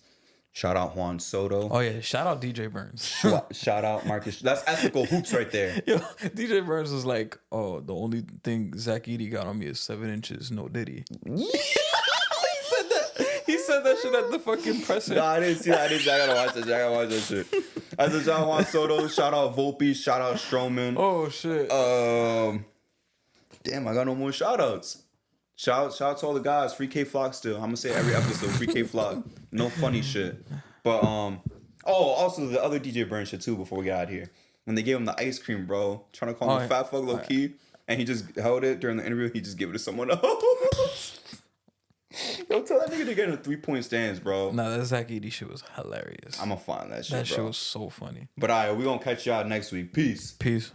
Shout out Juan Soto. Oh, yeah. Shout out DJ Burns. Shout out Marcus. That's ethical hoops right there. Yo, DJ Burns was like, oh, the only thing Zach Edey got on me is 7 inches. No Diddy. He said that shit at the fucking presser. No, I didn't see that. I gotta watch that shit. I gotta watch that shit. I said shout out Juan Soto. Shout out Volpe. Shout out Stroman. Oh, shit. Damn, I got no more shout outs. Shout out to all the guys. Free K Flock still. I'm gonna say every episode. Free K Flock. No funny shit. But also the other DJ Burns shit too. Before we get out of here, when they gave him the ice cream, bro, trying to call him fat fuck low key, and he just held it during the interview. He just gave it to someone else. Yo, tell that nigga to get in a 3-point stance, bro. Nah, that Zach Edey shit was hilarious. I'm gonna find that shit. That shit was so funny. But all right, we gonna catch y'all next week. Peace.